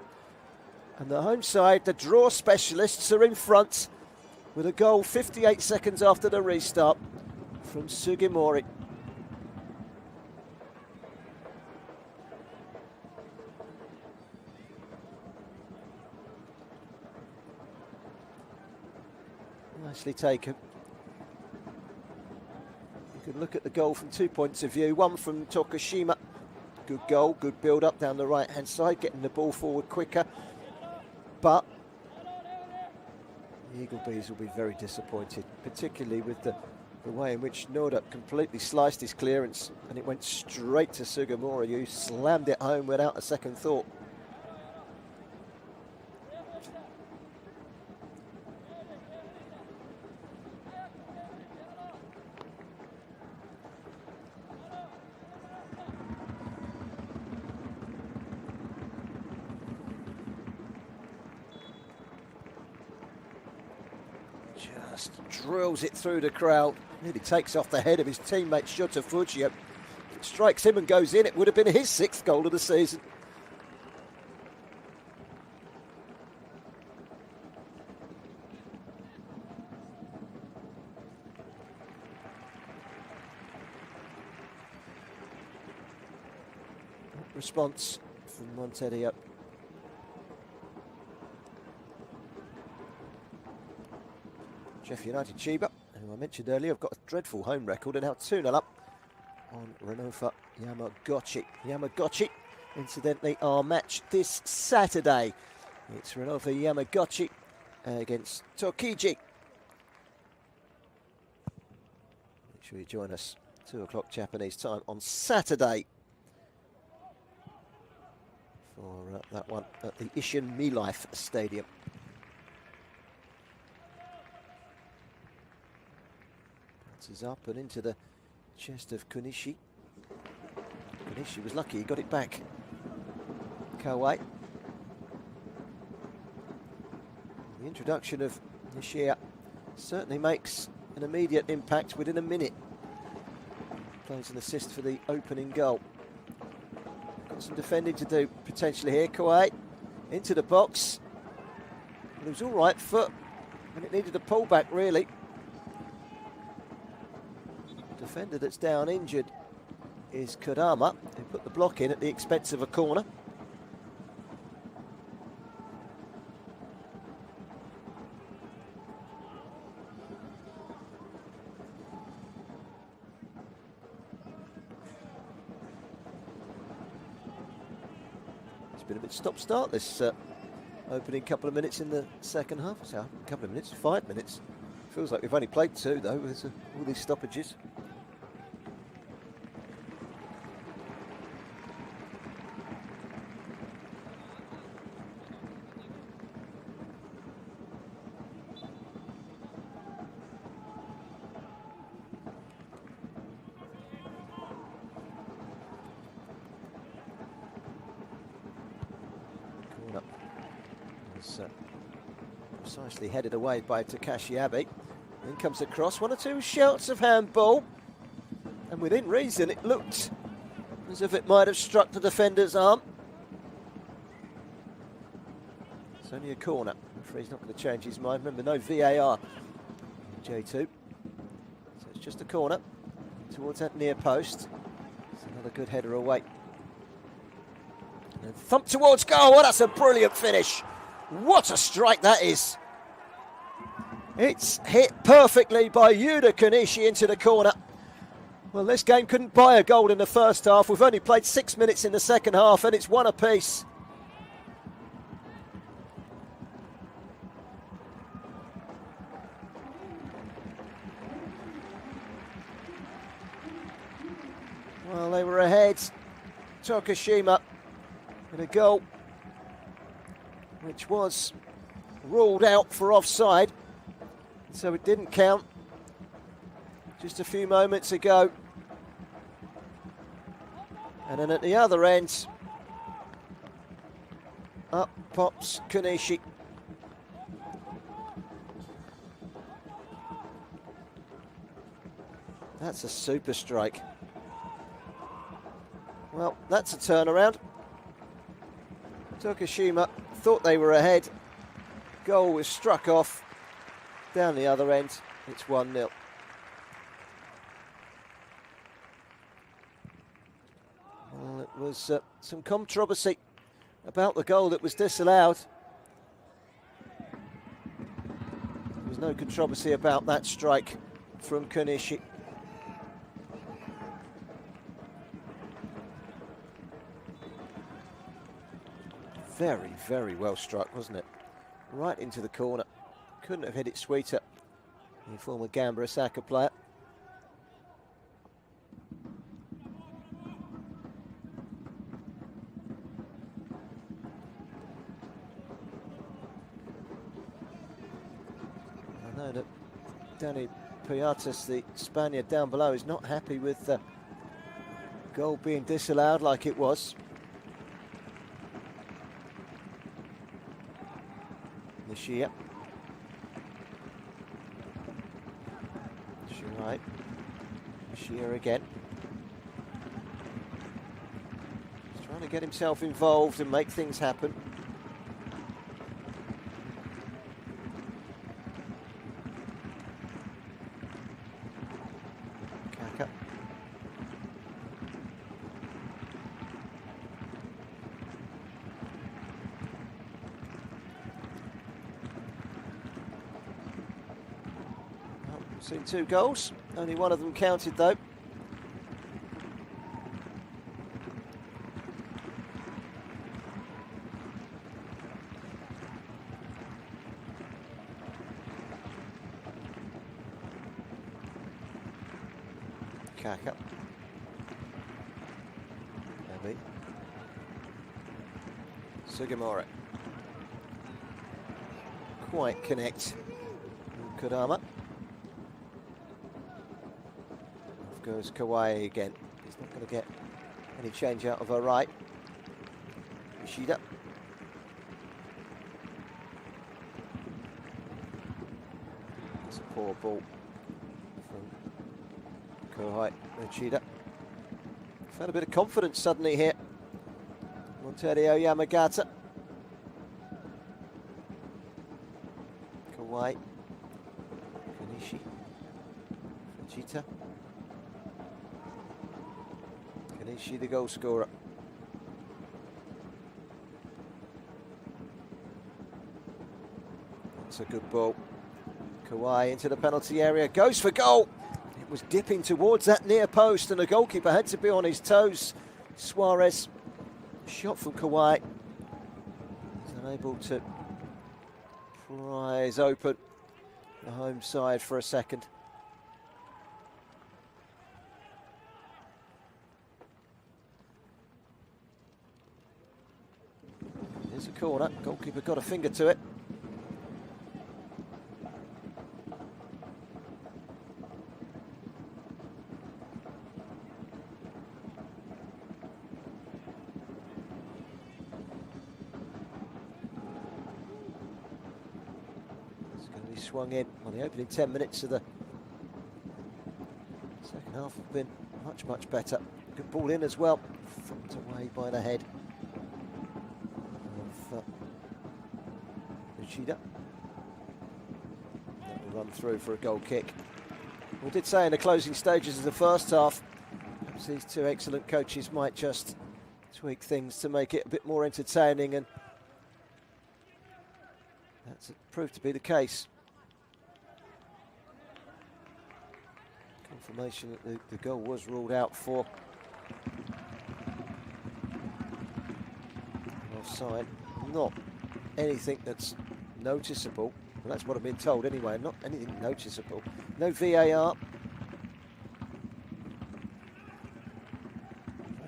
And the home side, the draw specialists, are in front with a goal 58 seconds after the restart from Sugimori. Nicely taken. You can look at the goal from 2 points of view. One from Tokushima. Good goal, good build-up down the right-hand side, getting the ball forward quicker. But the Eagle Bees will be very disappointed, particularly with the way in which Noda completely sliced his clearance, and it went straight to Sugimori, who slammed it home without a second thought. Just drills it through the crowd. Nearly takes off the head of his teammate Shota Fujio. Strikes him and goes in. It would have been his 6th goal of the season. Response from Montedio. Sheffield United Chiba, who I mentioned earlier, have got a dreadful home record and now 2-0 up on Renofa Yamagata. Yamagata, incidentally, our match this Saturday. It's Renofa Yamagata against Tokiji. Make sure you join us 2 o'clock Japanese time on Saturday for that one at the Ishin Mi-Life Stadium. Bounces up and into the chest of Kunishi. Kunishi was lucky, he got it back. Kawai. The introduction of Nishia certainly makes an immediate impact within a minute. Plays an assist for the opening goal. Got some defending to do potentially here. Kawai into the box. It was all right foot, and it needed a pullback really. Defender that's down injured is Kodama, who put the block in at the expense of a corner. It's been a bit stop-start this opening couple of minutes in the second half. So a couple of minutes, 5 minutes. Feels like we've only played 2 though, with all these stoppages. Precisely headed away by Takashi Abe. Then comes across 1 or 2 shouts of handball, and within reason it looked as if it might have struck the defender's arm. It's only a corner. The referee's not going to change his mind. Remember, no VAR J2, so it's just a corner towards that near post. It's another good header away. And thump towards goal. Oh, that's a brilliant finish. What a strike that is. It's hit perfectly by Yuda Kunishi into the corner. Well, this game couldn't buy a goal in the first half. We've only played 6 minutes in the second half and it's 1 apiece. Well, they were ahead. Tokushima with a goal which was ruled out for offside, so it didn't count just a few moments ago. And then at the other end, up pops Kunishi. That's a super strike. Well, that's a turnaround. Tokushima thought they were ahead. Goal was struck off. Down the other end, it's 1-0. Well, it was some controversy about the goal that was disallowed. There was no controversy about that strike from Kunishi. Very, very well struck, wasn't it? Right into the corner. Couldn't have hit it sweeter. The former Gamba Osaka player. I know that Danny Piatas, the Spaniard down below, is not happy with the goal being disallowed like it was. Nishia. Right. Shear again. He's trying to get himself involved and make things happen. Kaka. Seen 2 goals, only one of them counted though. Kaka. Maybe. Sugimura. Quite connect. Kodama. Goes Kawhi again. He's not going to get any change out of her right. Yoshida. It's a poor ball from Kawhi Yoshida. Found a bit of confidence suddenly here. Montedio Yamagata. Kawhi. Kanishi. Fujita. Kanishi, the goal scorer. That's a good ball. Kawhi into the penalty area, goes for goal. It was dipping towards that near post and the goalkeeper had to be on his toes. Suarez, shot from Kawhi. He's unable to prise open the home side for a second. Here's a corner, goalkeeper got a finger to it. It's going to be swung in. Well, the opening 10 minutes of the second half have been much, much better. Good ball in as well, thumped away by the head. Yoshida. That'll run through for a goal kick. We did say in the closing stages of the first half, perhaps these 2 excellent coaches might just tweak things to make it a bit more entertaining, and that's proved to be the case. Confirmation that the goal was ruled out for offside. Not anything that's noticeable. Well, that's what I've been told anyway, not anything noticeable. No VAR.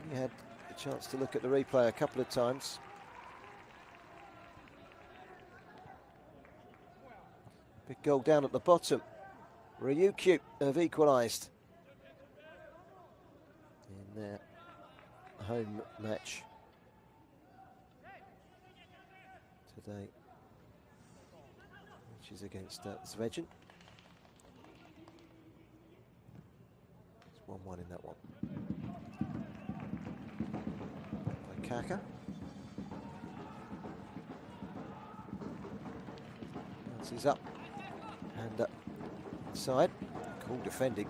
Only had a chance to look at the replay a couple of times. Big goal down at the bottom. Ryukyu have equalised in their home match today, which is against Zvejin. It's 1-1 in that one. By Kaka. Bounces up and up inside. Cool defending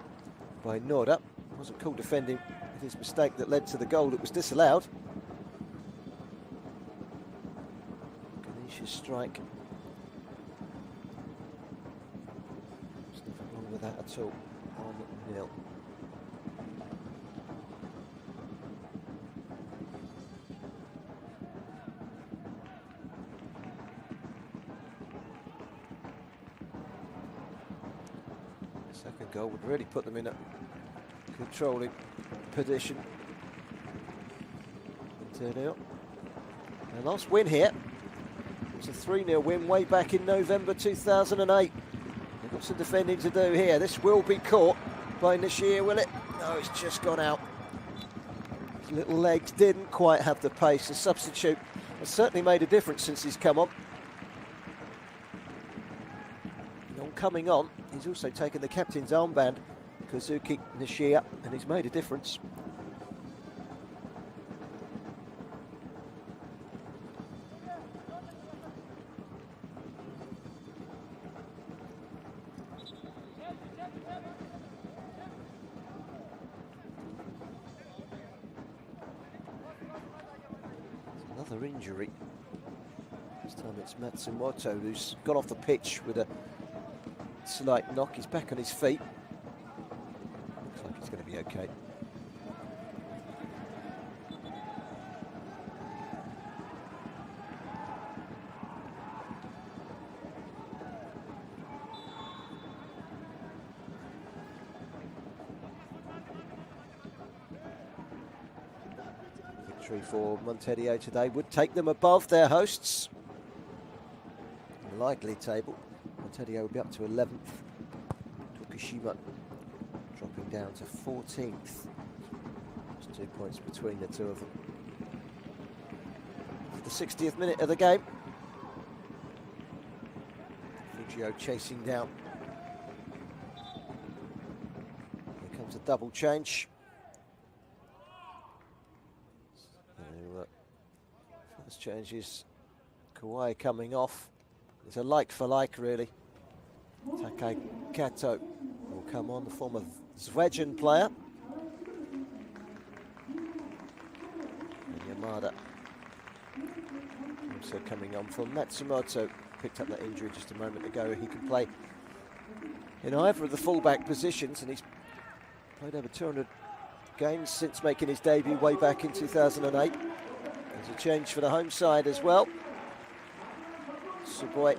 by Noda. Wasn't cool defending with his mistake that led to the goal that was disallowed. Strike. There's nothing wrong with that at all. 1-0. Second goal would really put them in a controlling position. Their last win here. It's a 3-0 win way back in November 2008. They've got some defending to do here. This will be caught by Nishir, will it? No, it's just gone out. His little legs didn't quite have the pace. The substitute has certainly made a difference since he's come on. And on coming on, he's also taken the captain's armband Kazuki Nishiya, and he's made a difference. Another injury. This time it's Matsumoto who's got off the pitch with a slight knock. He's back on his feet. Looks like he's going to be okay. Victory for Montedio today would take them above their hosts. Likely table. Montedio will be up to 11th. Tokushima dropping down to 14th. Just 2 points between the two of them. The 60th minute of the game. Fujio chasing down. Here comes a double change. So, first change is Kawhi coming off. It's a like for like, really. Takai Kato will come on, the former Zvejan player. And Yamada also coming on for Matsumoto. Picked up that injury just a moment ago. He can play in either of the fullback positions, and he's played over 200 games since making his debut way back in 2008. There's a change for the home side as well. Suboi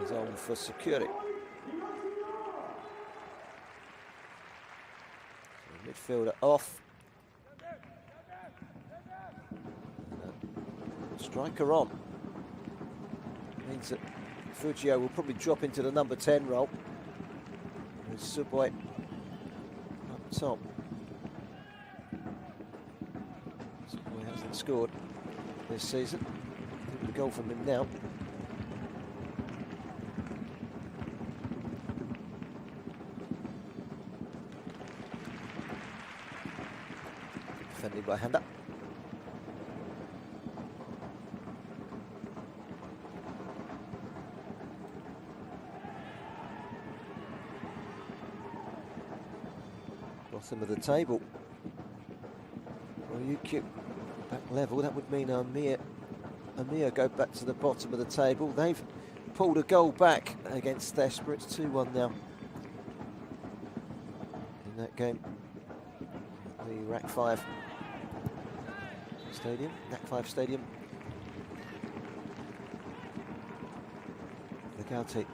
is on for Security. So midfielder off. Striker on. Means that Fujio will probably drop into the number 10 role. With Suboi up top. Suboi hasn't scored this season. A goal from him now. Defended by Handa. Bottom of the table. Ryukyu back level. That would mean Amir go back to the bottom of the table. They've pulled a goal back against Thesper. It's 2-1 now in that game. The NAC 5 Stadium. Legati.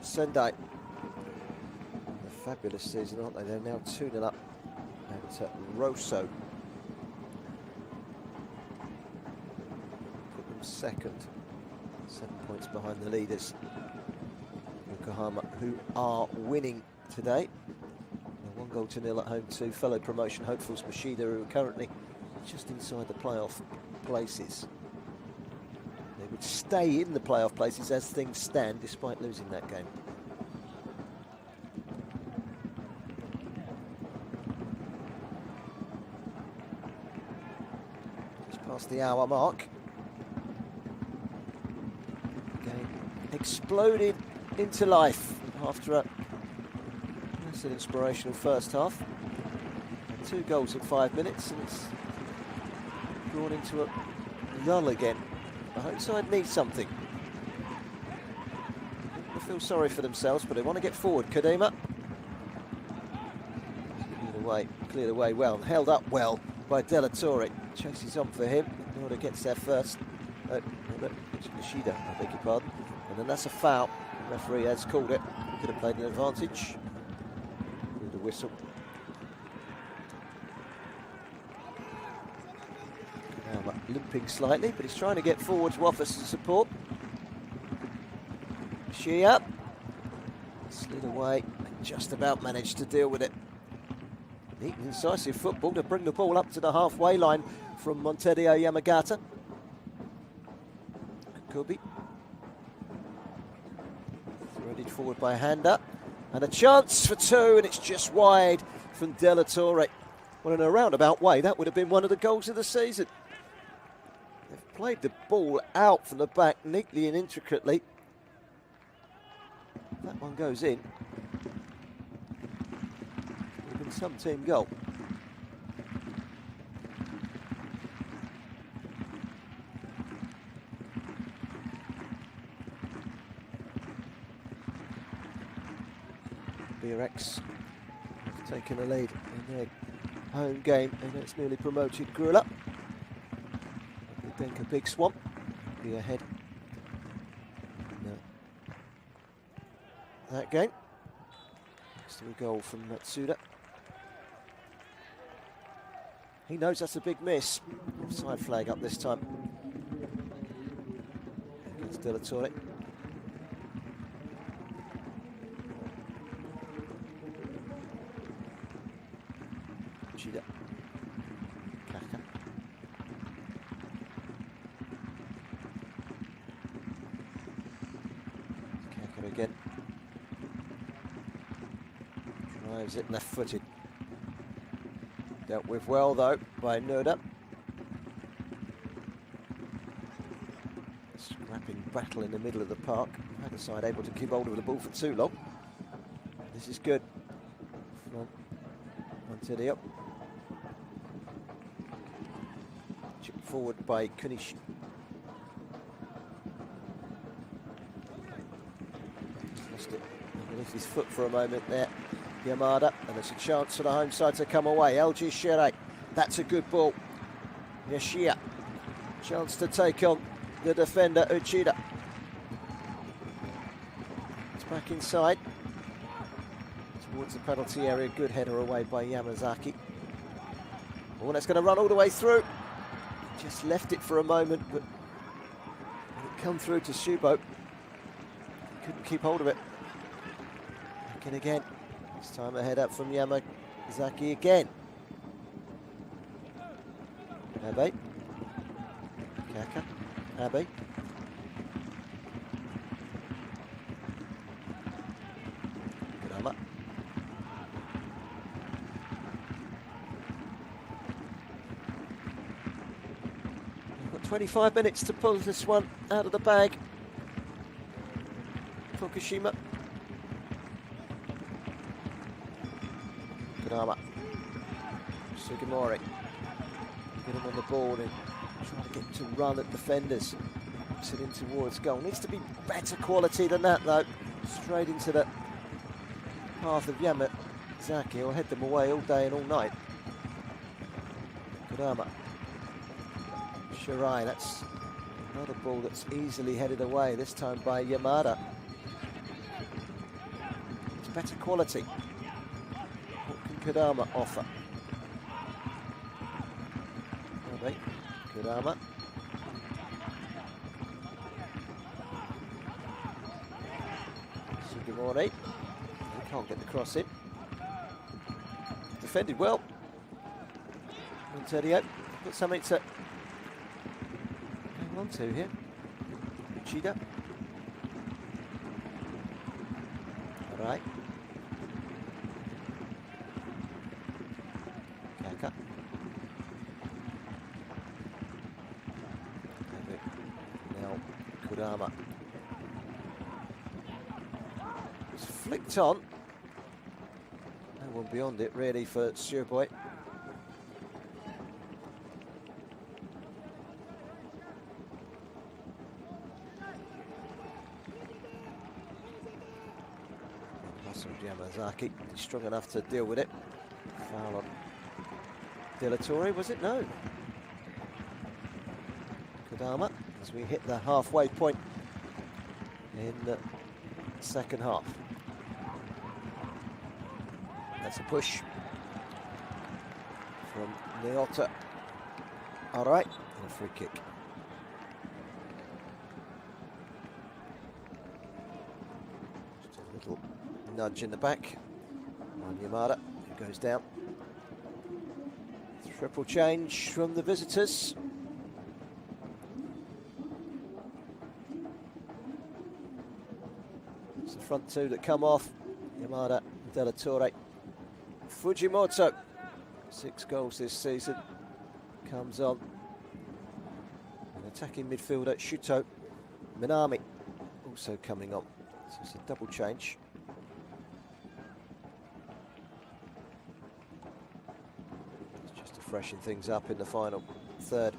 Sendai. A fabulous season, aren't they? They're now 2-0 up at Rosso. Second, 7 points behind the leaders, Yokohama, who are winning today. 1-0 at home to fellow promotion hopefuls Mashida, who are currently just inside the playoff places. They would stay in the playoff places as things stand, despite losing that game. Just past the hour mark. Exploded into life after a nice and inspirational first half. 2 goals in 5 minutes, and it's drawn into a lull again. The home side needs something. They feel sorry for themselves, but they want to get forward. Kadema cleared away well, and held up well by Della Torre. Chases on for him. Nora gets there first. Nishida, I beg your pardon. And then that's a foul. The referee has called it. Could have played an advantage. With the whistle. Now limping slightly, but he's trying to get forward to offer some support. Shia slid away and just about managed to deal with it. Neat and incisive football to bring the ball up to the halfway line from Montedio Yamagata. Kobe. Threaded forward by Handa. And a chance for two, and it's just wide from De La Torre. Well, in a roundabout way, that would have been one of the goals of the season. They've played the ball out from the back neatly and intricately. That one goes in. It's been some team goal. BRX have taken the lead in their home game against newly promoted Grula. Denka Big Swamp be ahead in that game. Next to a goal from Matsuda. He knows that's a big miss. Offside flag up this time. Against De La Torre. Chida. Kaka. Kaka again. Drives it left-footed. Dealt with well though by Noda. Scrapping battle in the middle of the park. Either side able to keep hold of the ball for too long. This is good. From Montedio. Chipped forward by Kunishi. Lost it underneath his foot for a moment there. Yamada, and it's a chance for the home side to come away. LG Shere, that's a good ball. Yoshia, chance to take on the defender Uchida. It's back inside towards the penalty area. Good header away by Yamazaki. Oh, that's going to run all the way through. Just left it for a moment, but it come through to Shubo. Couldn't keep hold of it. Back in again. This time a head up from Yamazaki again. Abe. Kaka. Abe. Kurama. We've got 25 minutes to pull this one out of the bag. Tokushima. Kurama. Sugimori. Get him on the board and try to get him to run at defenders. Sitting towards goal. Needs to be better quality than that though. Straight into the path of Yamazaki. He'll head them away all day and all night. Kurama. Shirai. That's another ball that's easily headed away. This time by Yamada. It's better quality. Kurama offer. Okay. Kurama. Sugimori. He can't get the cross in. Defended well. Montedio. Got something to hang on to here. Uchida. All right. Kaka. Now Kurama. It's flicked on. No one beyond it really for Shuboy. Yamazaki strong enough to deal with it. Foul on De La Torre, was it? No. Kodama, as we hit the halfway point in the second half. That's a push from Leota. All right, and a free kick. Just a little nudge in the back on Yamada, who goes down. Triple change from the visitors. It's the front two that come off. Yamada, Della Torre, Fujimoto, 6 goals this season, comes on. An attacking midfielder, Shuto, Minami, also coming on. So it's a double change. It's just to freshen things up in the final third.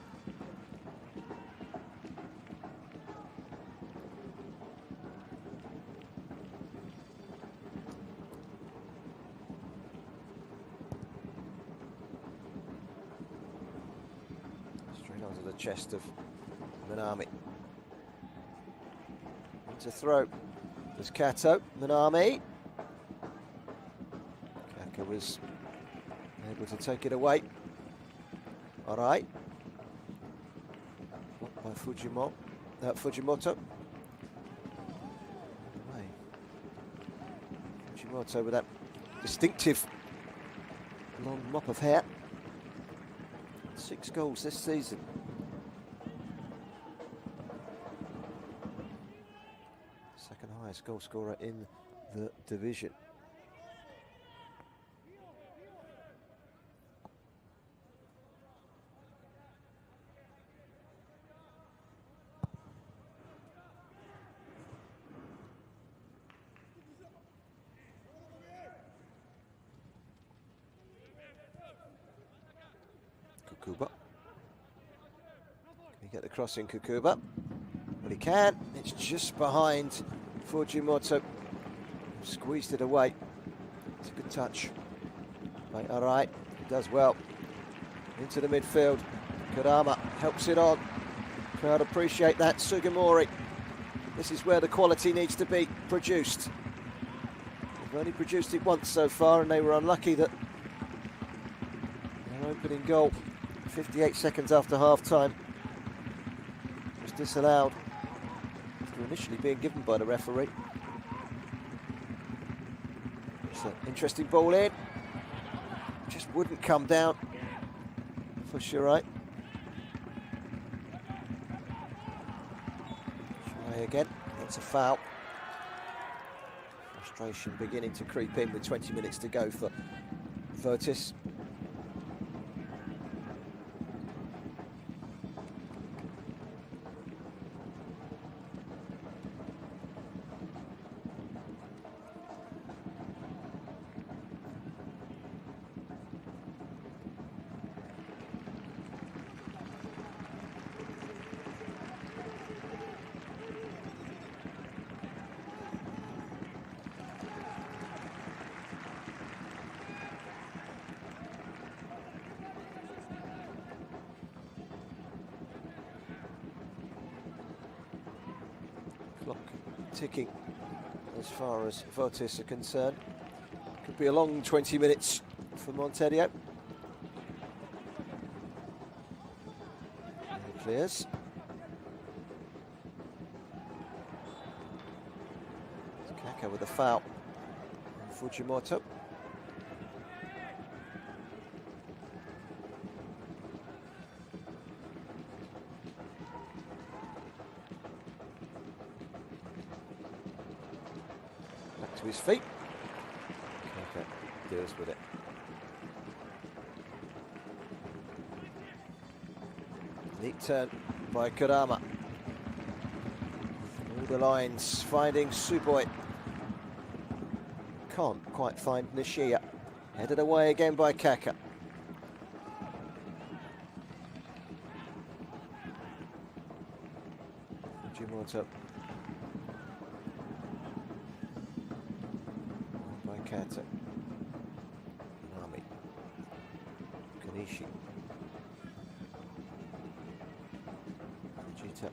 Straight onto the chest of Minami. To throw. There's Kato, Minami. Kaka was able to take it away. All right. Blocked by Fujimoto. Away. Fujimoto with that distinctive long mop of hair. 6 goals this season. Second highest goal scorer in the division. Kukuba. Can he get the cross in, Kukuba? Well, he can. It's just behind Fujimoto. Squeezed it away. It's a good touch. Right, all right, he does well. Into the midfield. Kurama helps it on. Crowd appreciate that. Sugimori. This is where the quality needs to be produced. They've only produced it once so far, and they were unlucky that their opening goal, 58 seconds after half-time, was disallowed after initially being given by the referee. It's an interesting ball in. Just wouldn't come down for Shirai. Shirai again. That's a foul. Frustration beginning to creep in with 20 minutes to go for Vortis. Clock ticking as far as Vortis are concerned. Could be a long 20 minutes for Montedio. And he clears. Kaka with a foul. Fujimoto. To his feet. Kaka deals with it. Neat turn by Kurama. Through the lines, finding Suboi. Can't quite find Nishiya. Headed away again by Kaka. Fujimoto. Kato, Minami, Kanishi, Fujita,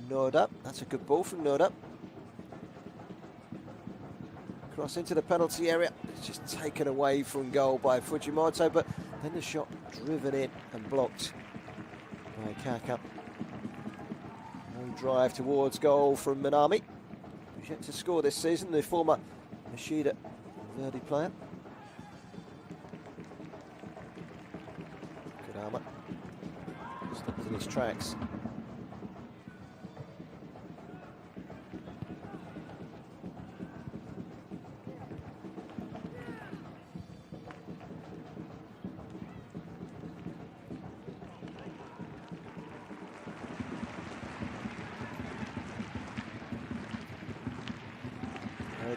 Noda, that's a good ball from Noda. Cross into the penalty area, it's just taken away from goal by Fujimoto, but then the shot driven in and blocked by Kaka. No drive towards goal from Minami, who's yet to score this season, the former Nishida Verdi player. Kurama stops in his tracks.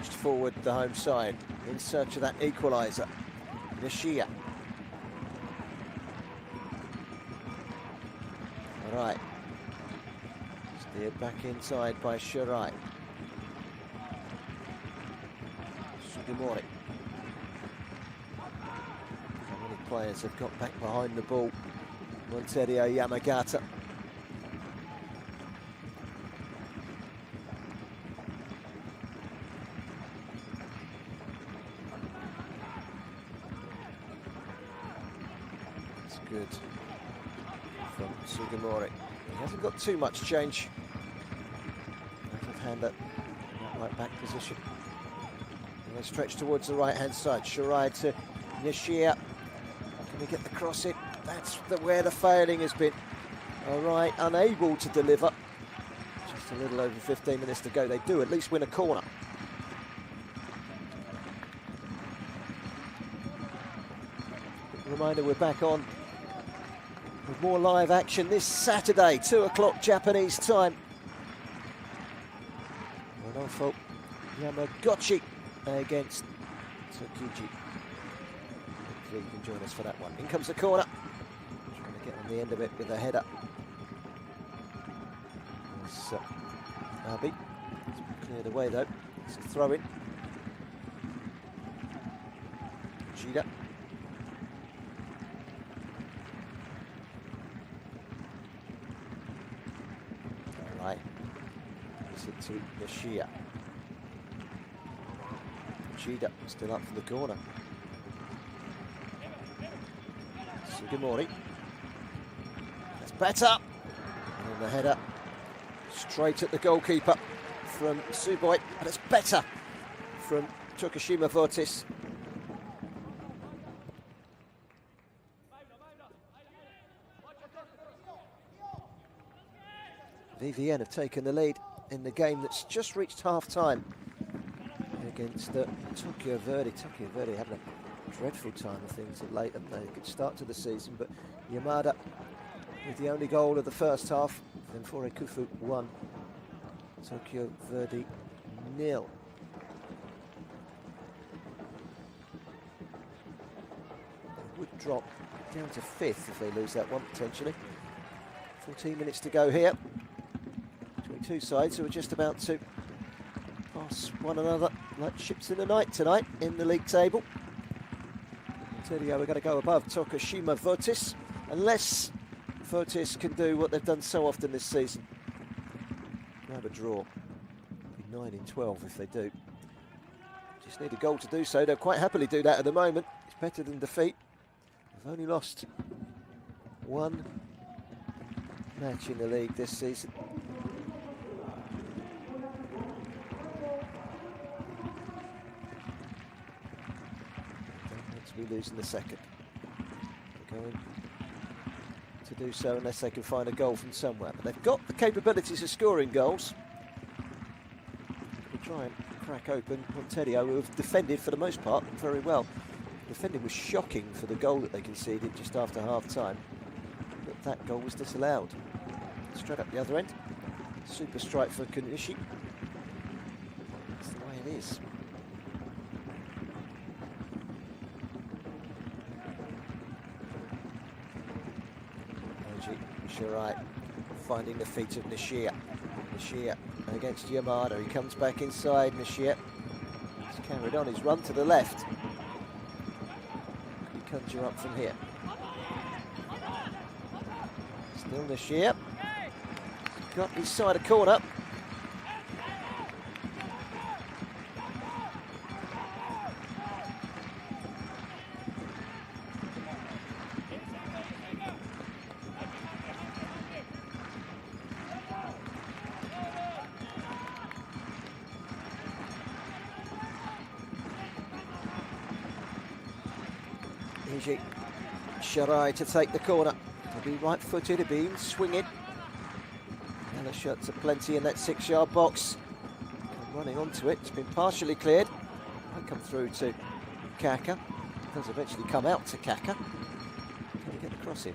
pushed forward the home side in search of that equaliser. Nishia. All right. Steered back inside by Shirai. Sugimori. How many players have got back behind the ball? Montedio Yamagata. That's good from Sugimori. He hasn't got too much change. Left hand up in that right back position. And they stretch towards the right hand side. Shirai to Nishia. Can he get the cross in? That's where the failing has been. All right, unable to deliver. Just a little over 15 minutes to go. They do at least win a corner. Reminder, we're back on with more live action this Saturday, 2 o'clock Japanese time. Rodolfo Yamagata against Tsukiji. Hopefully you can join us for that one. In comes the corner. Trying to get on the end of it with a header. It's Abi. It's been cleared away though. It's a throw in. Gida. Right. It's it to Nishia. Gida still up for the corner. Sugimori. That's better. And then the header straight at the goalkeeper from Suboi. And it's better from Tokushima Vortis. VVN have taken the lead in the game that's just reached half-time against Tokyo Verdy. Tokyo Verdy having a dreadful time of things of late, haven't they? A good start to the season, but Yamada with the only goal of the first half, then Forekufu 1, Tokyo Verdy 0. They would drop down to 5th if they lose that one, potentially. 14 minutes to go here. Between two sides who are just about to pass one another like ships in the night tonight in the league table. Montedio, we're going to go above Tokushima Vortis, unless Vortis can do what they've done so often this season. Have a draw. Be 9 in 12 if they do. Just need a goal to do so. They'll quite happily do that at the moment. It's better than defeat. They've only lost one match in the league this season. Don't want to be losing the second. They're going to do so unless they can find a goal from somewhere. But they've got the capabilities of scoring goals. We'll try and crack open Montedio, who have defended for the most part very well. Defending was shocking for the goal that they conceded just after half-time. But that goal was disallowed. Straight up the other end. Super strike for Kunishi. That's the way it is. MEIJI Shirai finding the feet of Nishia. Nishia against Yamada. He comes back inside. Nishia has carried on his run to the left. He conjure up from here. Still Nishia. Got his side of corner. MEIJI Shirai to take the corner. He'll be right-footed, he'll be swinging. Yellow shirts are plenty in that 6-yard box. Running onto it, it's been partially cleared. Might come through to Kaka. Does eventually come out to Kaka. Can he get the cross in?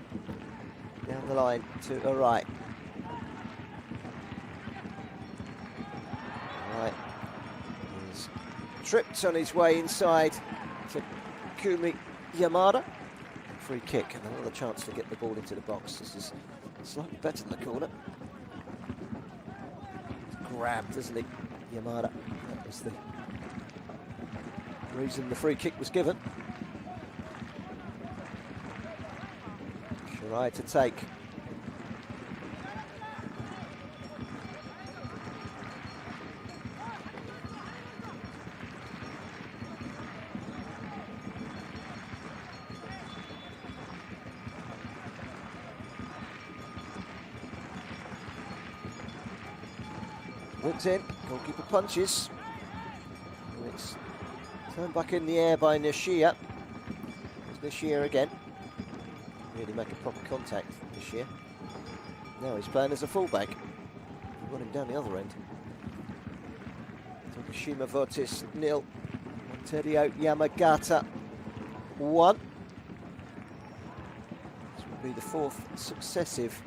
Down the line to Arai. Arai is tripped on his way inside to Kumi Yamada. Free kick and another chance to get the ball into the box. This is slightly better than the corner. Grabbed, isn't he, Yamada? That was the reason the free kick was given. Shirai to take. Whipped in, goalkeeper punches. And it's turned back in the air by Nishiya. It's Nishiya again. Really make a proper contact this year. Now he's playing as a fullback. Run him down the other end. Tokushima Vortis 0. Montedio Yamagata 1. This will be the fourth successive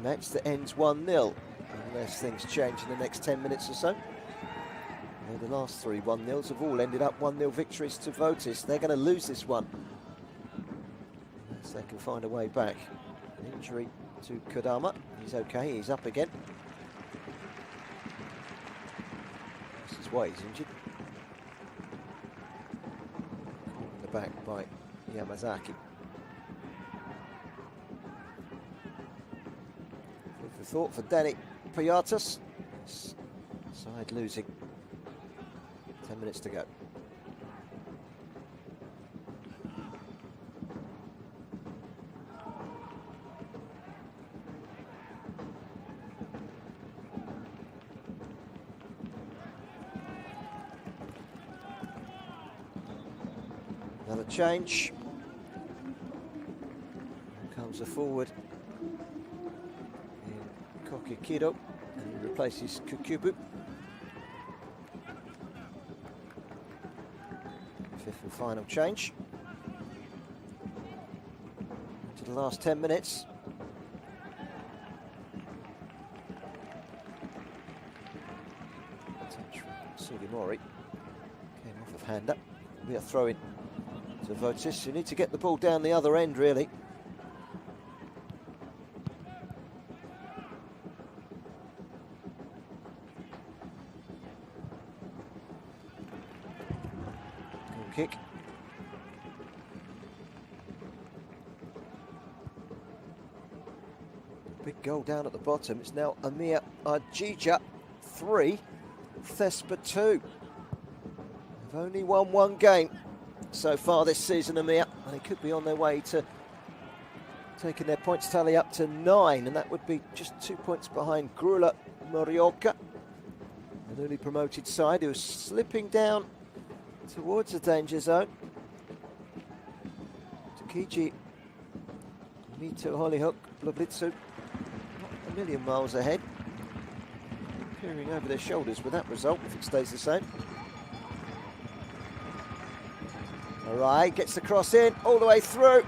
match that ends 1-0. Unless things change in the next 10 minutes or so. The last 3 1-0s have all ended up 1-0 victories to Vortis. They're going to lose this one. Unless they can find a way back. An injury to Kodama. He's okay, he's up again. This is why he's injured. Caught in the back by Yamazaki. Food for thought for Danny Piatas. Side losing. 10 minutes to go. Another change. Here comes the forward in Kokikido. And he replaces Kukubu. Fifth and final change. To the last 10 minutes. Touch from Sugimori. Came off of hand up. We are throwing to Vortis. You need to get the ball down the other end, really. Kick. Big goal down at the bottom. It's now Amir Ajija 3, Thespa 2. They've only won 1 game so far this season, Amir, and they could be on their way to taking their points tally up to 9, and that would be just 2 points behind Grula Morioka, the newly promoted side, who is slipping down towards the danger zone. Takiji, Mito, Hollyhook, Blobitsu, not a million miles ahead. Peering over their shoulders with that result if it stays the same. Alright, gets the cross in, all the way through.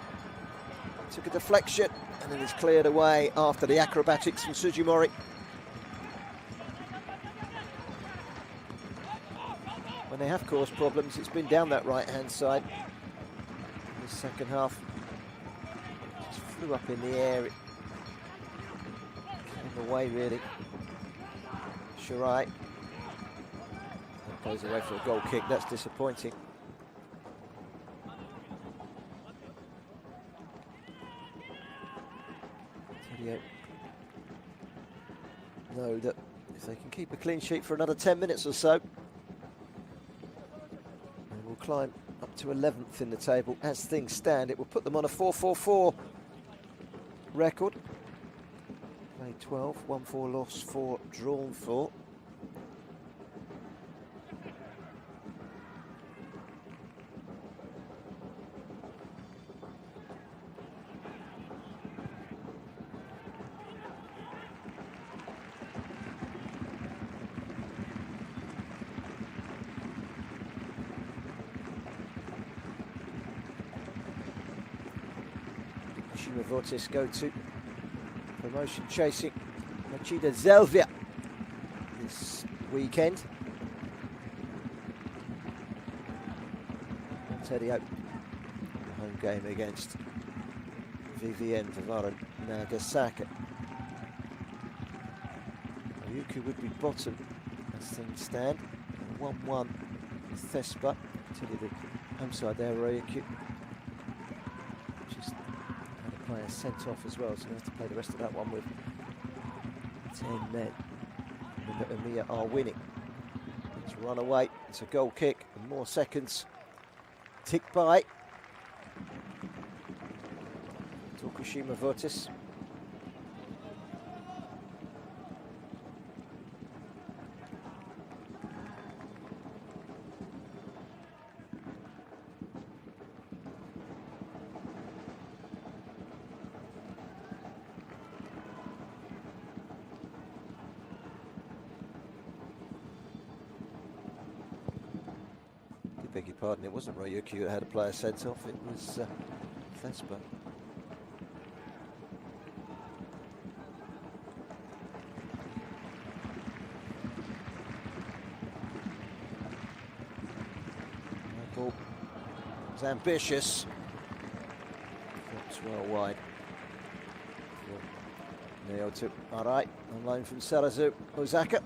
Took a deflection and then is cleared away after the acrobatics from Sugimori. When they have caused problems, it's been down that right-hand side. In the second half, just flew up in the air. It came away, really. Shirai. That goes away for a goal kick. That's disappointing. Know that if they can keep a clean sheet for another 10 minutes or so, they will climb up to 11th in the table. As things stand, it will put them on a 4-4-4 record. Played 12, 1-4 loss, 4 drawn 4. Tokushima Vortis go to promotion chasing Machida Zelvia this weekend. Montedio. The home game against VVN Vivara Nagasaki. Ryukyu would be bottom as things stand. 1-1 with Thespa. Tell you the home side there, Ryukyu. Just had a player sent off as well, so we have to play the rest of that one with 10 men. Emiya are winning. It's a run away, it's a goal kick, and more seconds tick by. Tokushima Vortis. Beg your pardon, it wasn't Ryukyu that had a player sent off, it was Thespa. Michael was ambitious. That's well wide. Neo to Arai, on loan from Sarazu Osaka.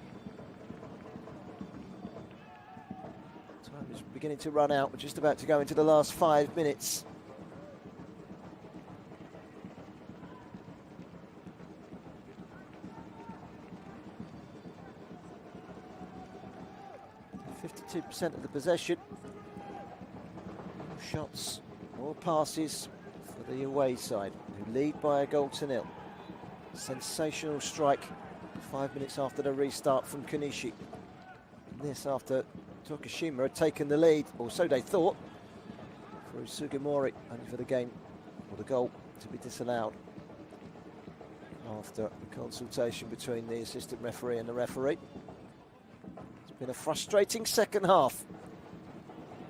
Beginning to run out. We're just about to go into the last 5 minutes. %52% of the possession. More shots, more passes for the away side, who lead by a goal to nil. Sensational strike 5 minutes after the restart from Kanishi. And this after Tokushima had taken the lead, or so they thought, through Sugimori, only for the game, or the goal, to be disallowed after a consultation between the assistant referee and the referee. It's been a frustrating second half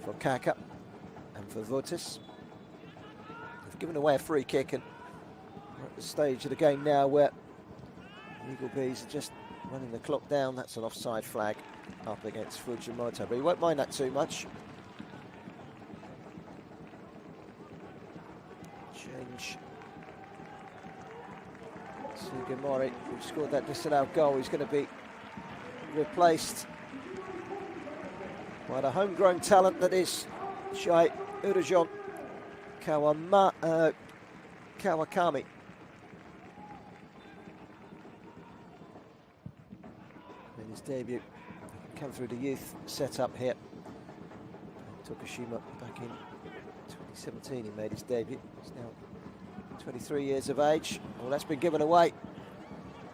for Kaka and for Vortis. They've given away a free kick, and we're at the stage of the game now where the Eagle Bees are just running the clock down. That's an offside flag up against Fujimoto, but he won't mind that too much. Change. Sugimori, who scored that disallowed goal, he's going to be replaced by the homegrown talent that is Shai Urajon Kawakami. In his debut, come through the youth setup here. Tokushima back in 2017 he made his debut. He's now 23 years of age. Well, that's been given away.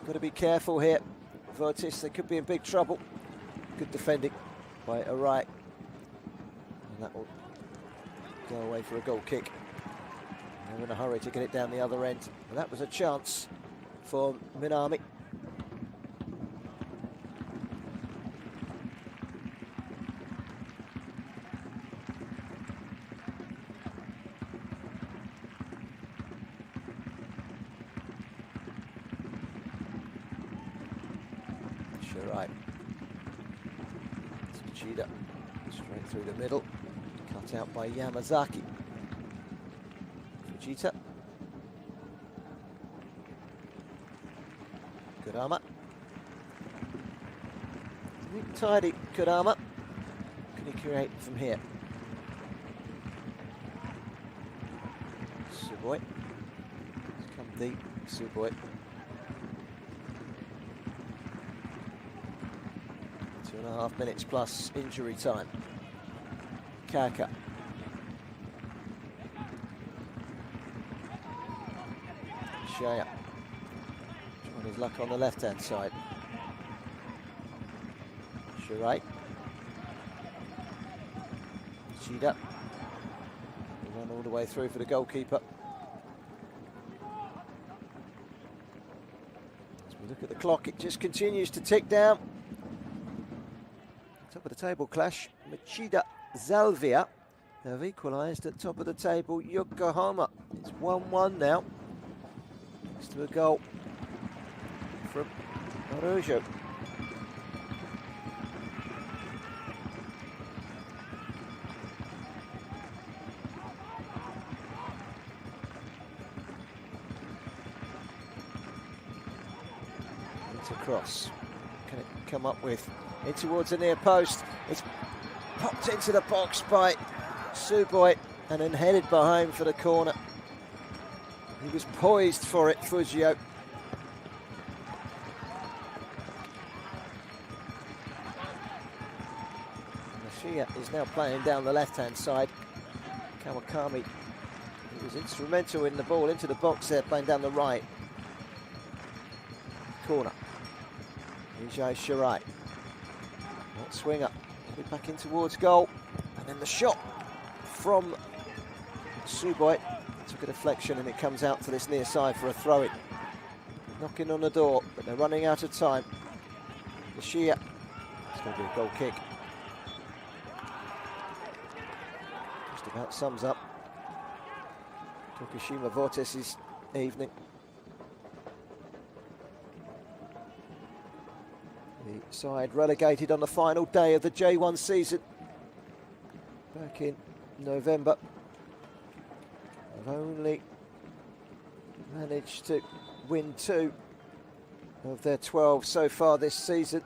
Got to be careful here. Vortis, they could be in big trouble. Good defending by Arai. And that will go away for a goal kick. They're in a hurry to get it down the other end. And that was a chance for Minami. Right. Tsuchida straight through the middle, cut out by Yamazaki. Fujita. Kurama. Tidy Kurama. Can he create from here? Suboi. It's come deep. Suboi. 2.5 minutes plus injury time. Kaka. Shaya. Trying his luck on the left-hand side. Shirai. Shida. Run all the way through for the goalkeeper. As we look at the clock, it just continues to tick down. Top of the table clash, Machida Zalvia have equalised at top of the table, Yokohama. It's 1-1 now. Thanks to a goal from Arujo. To cross. Can it come up with in towards the near post? It's popped into the box by Suboi and then headed behind for the corner. He was poised for it, Fujio. Nishia is now playing down the left-hand side. Kawakami, he was instrumental in the ball into the box there, playing down the right. Corner. Ijai Shirai. That swing up. Back in towards goal. And then the shot from Suboi. Took a deflection and it comes out to this near side for a throw-in. Knocking on the door, but they're running out of time. Nishia. It's going to be a goal kick. Just about sums up Tokushima Vortis' evening. The side relegated on the final day of the J1 season back in November. Have only managed to win 2 of their 12 so far this season.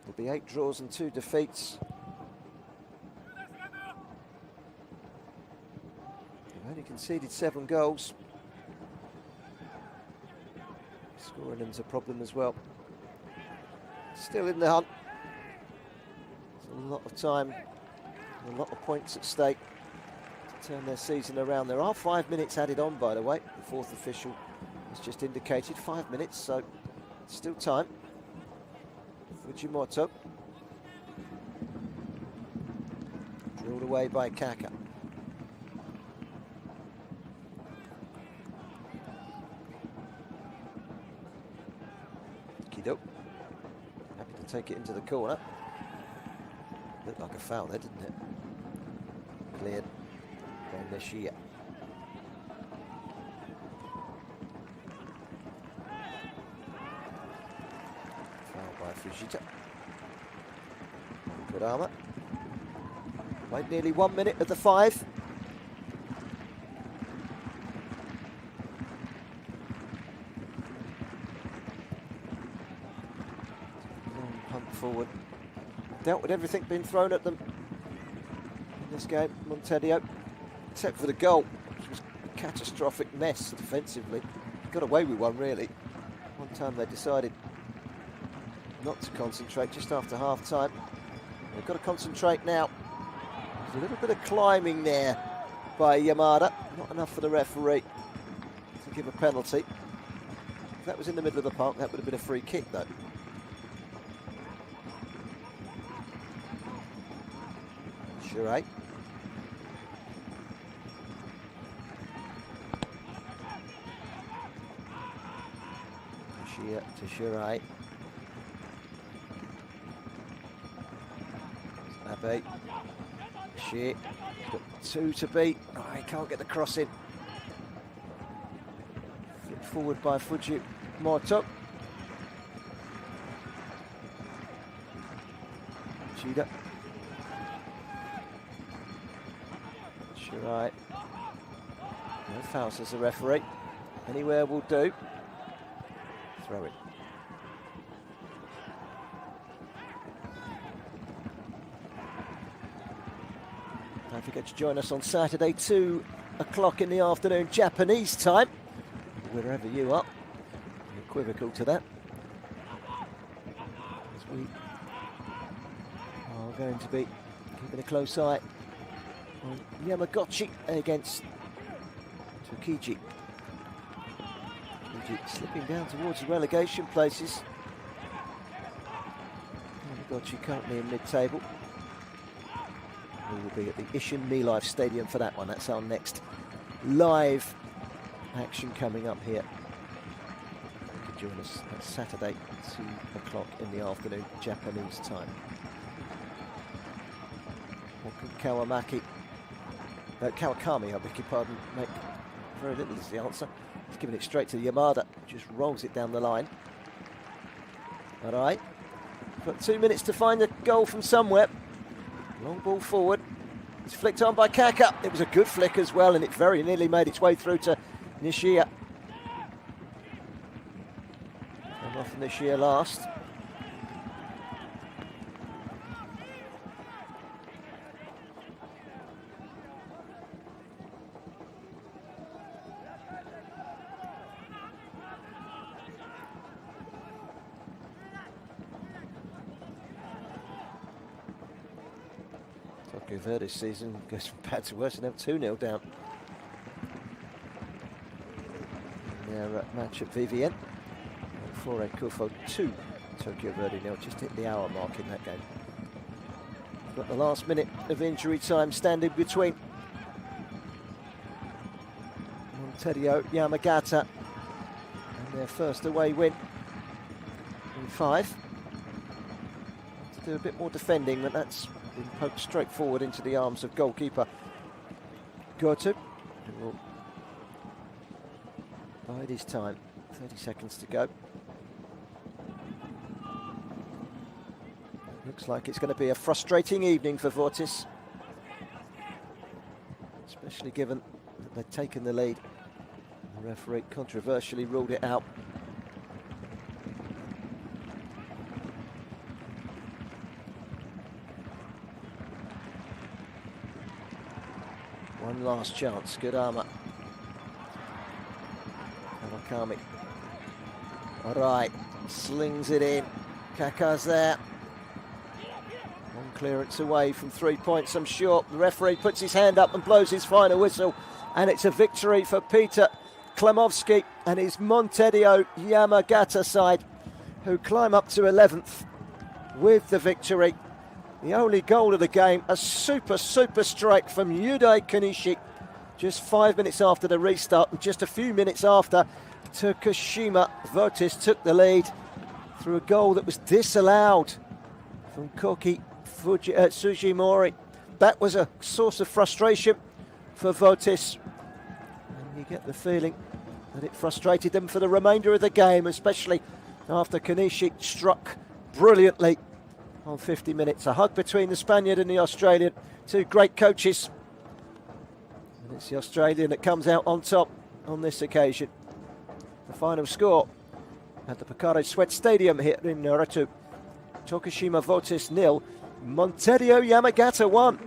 There'll be 8 draws and 2 defeats. They've only conceded 7 goals. Scoring them's a problem as well. Still in the hunt. There's a lot of time, a lot of points at stake to turn their season around. There are 5 minutes added on, by the way. The fourth official has just indicated 5 minutes, so still time. Fujimoto. Drilled away by Kaka. Kido. Happy to take it into the corner. Looked like a foul there, didn't it? Cleared by Nishia. Foul by Fujita. Kurama. Wait nearly 1 minute of the 5. Long punt forward. Dealt with everything being thrown at them in this game, Montedio, except for the goal, which was a catastrophic mess defensively. Got away with one, really. One time they decided not to concentrate just after half-time. They've got to concentrate now. There's a little bit of climbing there by Yamada. Not enough for the referee to give a penalty. If that was in the middle of the park, that would have been a free kick, though. Shirai. Shia to Shirai. Abe. Shia. Got 2 to beat. Oh, he can't get the cross in. Flipped forward by Fujimoto. Shida. Shirai. No foul, says the referee. Anywhere will do. Throw it. Don't forget to join us on Saturday, 2 o'clock in the afternoon, Japanese time, wherever you are. Equivocal to that. As we are going to be keeping a close eye on Yamaguchi against Tsukiji. Tsukiji slipping down towards the relegation places. Yamaguchi currently in mid-table. We will be at the Ishin MEIJI Stadium for that one. That's our next live action coming up here. You can join us on Saturday, 2 o'clock in the afternoon, Japanese time. Kawakami, I beg your pardon, make very little is the answer. He's giving it straight to Yamada, just rolls it down the line. All right, got 2 minutes to find the goal from somewhere. Long ball forward, it's flicked on by Kaka. It was a good flick as well, and it very nearly made its way through to Nishia. often this year last. Tokushima Vortis season goes from bad to worse and now 2-0 down. Their match at VVN. For a Kufo 2, Tokushima Vortis 0, just hit the hour mark in that game. Got the last minute of injury time standing between Montedio Yamagata and their first away win in 5. To do a bit more defending, but that's been poked straight forward into the arms of goalkeeper Goto, who will bide his time. 30 seconds to go. Looks like it's going to be a frustrating evening for Vortis, especially given that they've taken the lead. The referee controversially ruled it out. One last chance, good armour. Kawakami. All right, slings it in. Kaka's there. One clearance away from 3 points, I'm sure. The referee puts his hand up and blows his final whistle, and it's a victory for Peter Klimovsky and his Montedio Yamagata side, who climb up to 11th with the victory. The only goal of the game, a super strike from Yudai Kanishi, just 5 minutes after the restart, and just a few minutes after Tokushima Vortis took the lead through a goal that was disallowed from Koki Sugimori. That was a source of frustration for Vortis, and you get the feeling that it frustrated them for the remainder of the game, especially after Kanishi struck brilliantly on 50 minutes. A hug between the Spaniard and the Australian, two great coaches, and it's the Australian that comes out on top on this occasion. The final score at the Pocari Sweat Stadium here in Naruto: Tokushima Vortis 0, Montedio Yamagata 1.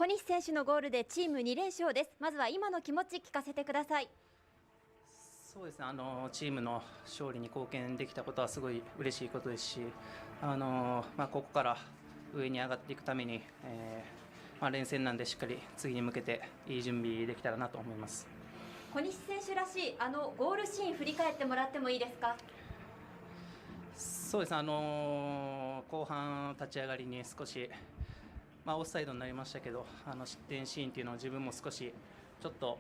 小西選手のゴールでチーム2連勝です。まずは今の気持ち聞かせてください。
そうですね、チームの勝利に貢献できたことはすごい嬉しいことですし、ここから上に上がっていくために、連戦なんでしっかり次に向けていい準備できたらなと思います。
小西選手らしいゴールシーン振り返ってもらってもいいですか？
そうですね、後半立ち上がりに少し、オフサイドになりましたけど、失点シーンっていうのを自分も少しちょっと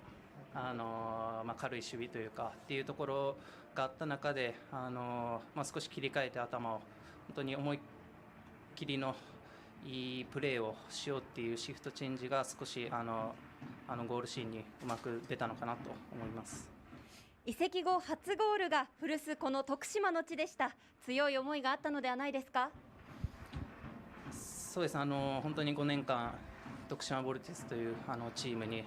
軽い守備というかっていうところがあった中で、少し切り替えて頭を本当に思いっきりのいいプレーをしようっていうシフトチェンジが少しゴールシーンにうまく出たのかなと思います。
移籍後初ゴールが古巣この徳島の地でした。強い思いがあったのではないですか？
そうです、本当に5年間徳島ボルティスというチームに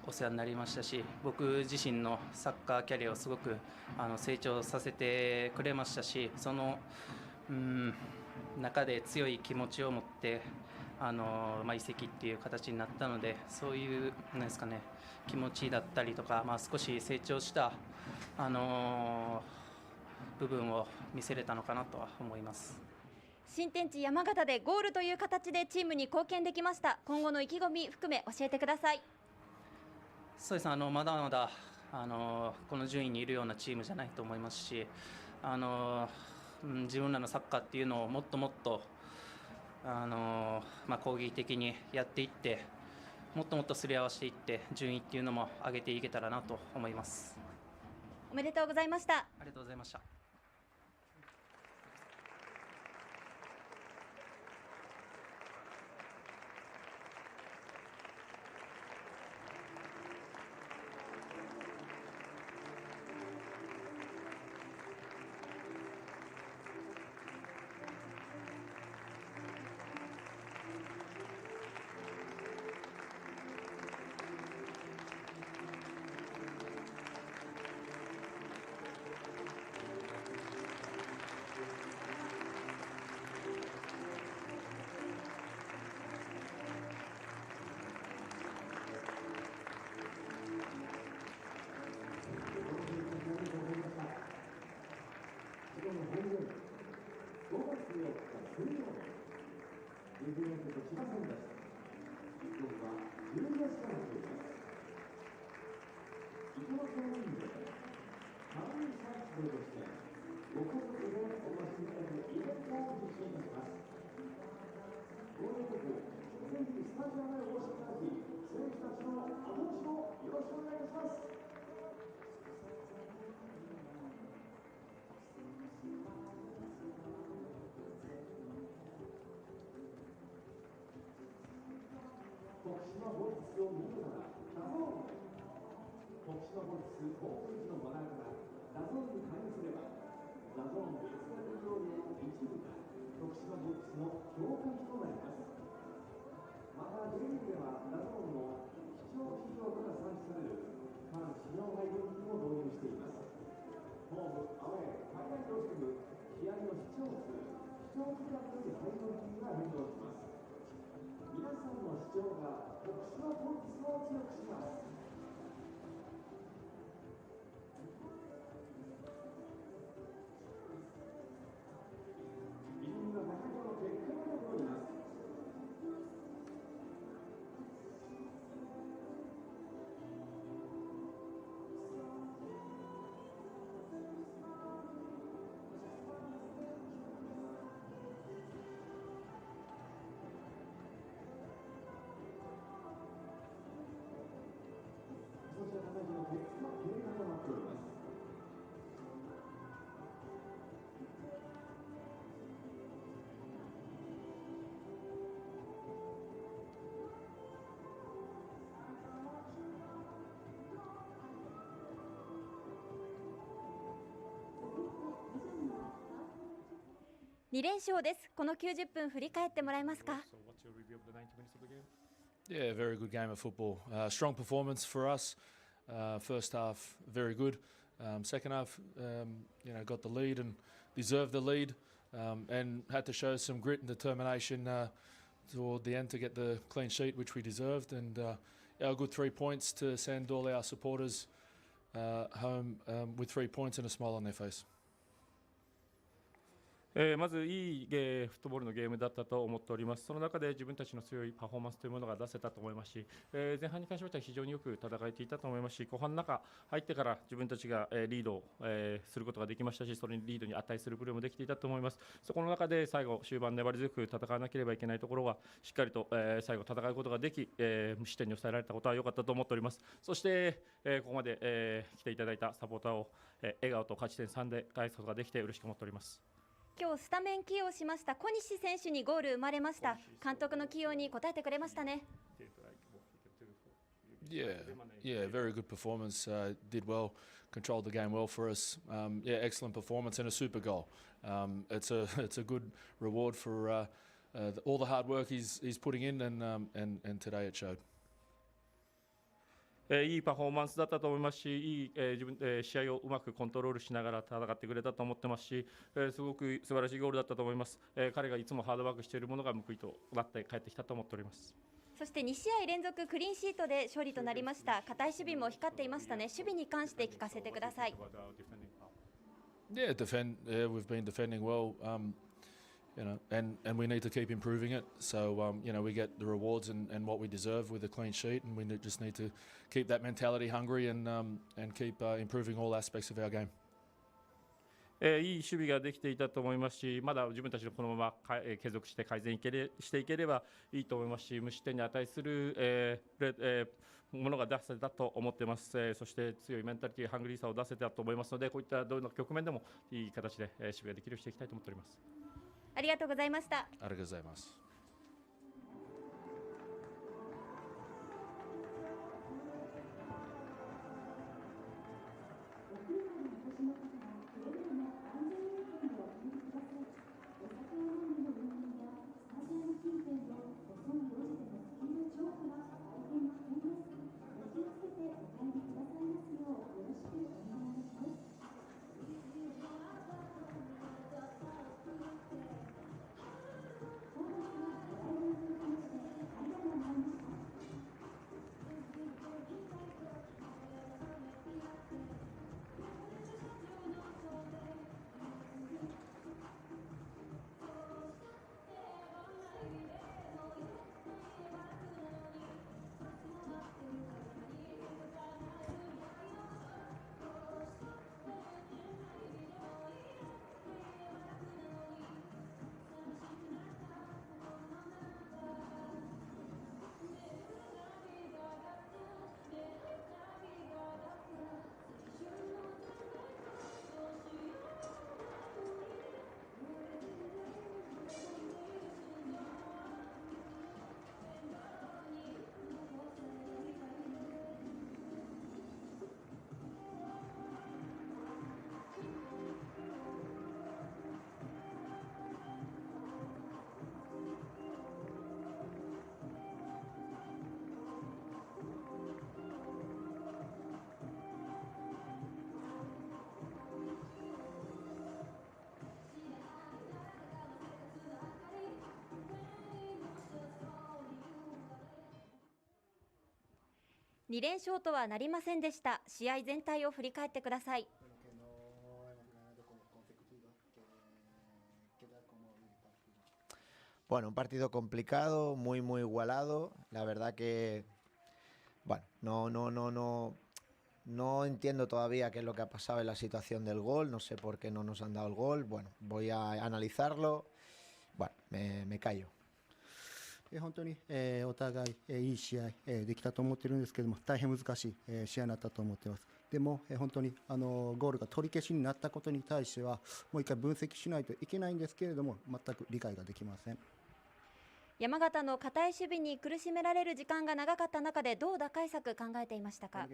お世話になりましたし、僕自身のサッカーキャリアをすごく成長させてくれましたし、その中で強い気持ちを持って移籍っていう形になったので、そういうなんですかね、気持ちだったりとか、少し成長した部分を見せれたのかなとは思います。
新天地山形でゴールという形でチームに貢献できました。今後の意気込み含め教えてください。
そうです、まだまだこの順位にいるようなチームじゃないと思いますし、自分らのサッカーっていうのをもっともっと攻撃的にやっていって、もっともっとすり合わせていって順位っていうのも上げていけたらなと思います。
おめでとうございました。
ありがとうございました。
2連勝です。この90分振り返ってもらえますか？
So what's your review of the 90 minutes of the game?
Yeah, very good game of football. Strong performance for us. First half, very good. Second half, got the lead and deserved the lead, and had to show some grit and determination toward the end to get the clean sheet, which we deserved, and our good 3 points to send all our supporters home with 3 points and a smile on their face.
まずいいフットボールのゲームだったと思っております。その中で自分たちの強いパフォーマンスというものが出せたと思いますし、前半に関しましては非常によく戦えていたと思いますし、後半の中入ってから自分たちがリードをすることができましたし、それにリードに値するプレーもできていたと思います。そこの中で最後終盤粘り強く戦わなければいけないところはしっかりと最後戦うことができ、無失点に抑えられたことは良かったと思っております。そしてここまで来ていただいたサポーターを笑顔と勝ち点3で返すことができて嬉しく思っております。
今日スタメン起用しました小西選手にゴール生まれました。監督の起用に応えてくれましたね。
Yeah, very good performance. Did well, controlled the game well for us. Yeah, excellent performance and a super goal. It's a good reward for all the hard work he's putting in, and today it showed.
いいパフォーマンスだったと思いますし、いい試合をうまくコントロールしながら戦ってくれたと思ってますし、すごく素晴らしいゴールだったと思います。彼がいつもハードワークしているものが報いとなって帰ってきたと思っております。
そして2試合連続クリーンシートで勝利となりました。堅い守備も光っていましたね。守備に関して聞かせてください。
Yeah, we've been defending well. And we need to keep improving it. So we get the rewards and what we deserve with a clean sheet, and we just need to keep that mentality hungry and keep improving all aspects of our game.
いい守備ができていたと思いますし、まだ自分たちのこのまま継続して改善していければいいと思いますし、無失点に値するものが出せたと思っています。そして強いメンタリティ、ハングリーさを出せたと思いますので、こういったどの局面でもいい形で守備ができるようにしていきたいと思っております。
ありがとうございました。
ありがとうございます。
2連勝とはなりませんでした。試合全体を振り返ってください。
Bueno, un partido complicado, muy igualado. La verdad que, bueno, no entiendo todavía qué es lo que ha pasado en la situación del gol. No sé por qué no nos han dado el gol. Bueno, voy a analizarlo. Bueno, me callo.
本当にお互いいい試合できたと思っているんですけども、大変難しい試合になったと思っています。でも本当にゴールが取り消しになったことに対してはもう一回分析しないといけないんですけれども、全く理解ができません。
山形の堅い守備に苦しめられる時間が長かった中でどう打開策考えていましたか。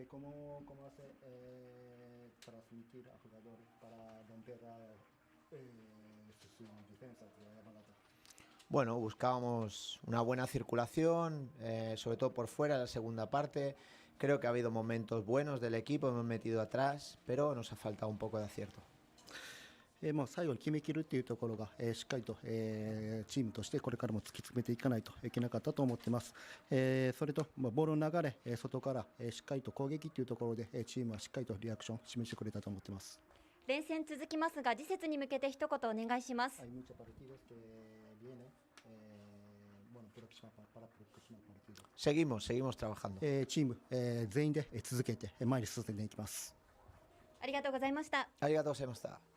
Bueno, buscábamos una buena circulación, sobre todo por fuera, la segunda parte. Creo que ha habido momentos buenos del equipo, hemos metido atrás, pero nos ha faltado un poco de acierto.
もう最後に決めきるっていうところが、しっかりと、チームとしてこれからも突き詰めていかないといけなかったと思っています。それと、ボールの流れ、外から、しっかりと攻撃っていうところで、チームはしっかりとリアクション示してくれたと思っています。
連戦続きますが、次節に向けて一言お願いします。
seguimos trabajando.
チーム、全員で続けて前に進んでいきます。
ありがとうございました。
ありがとうございました。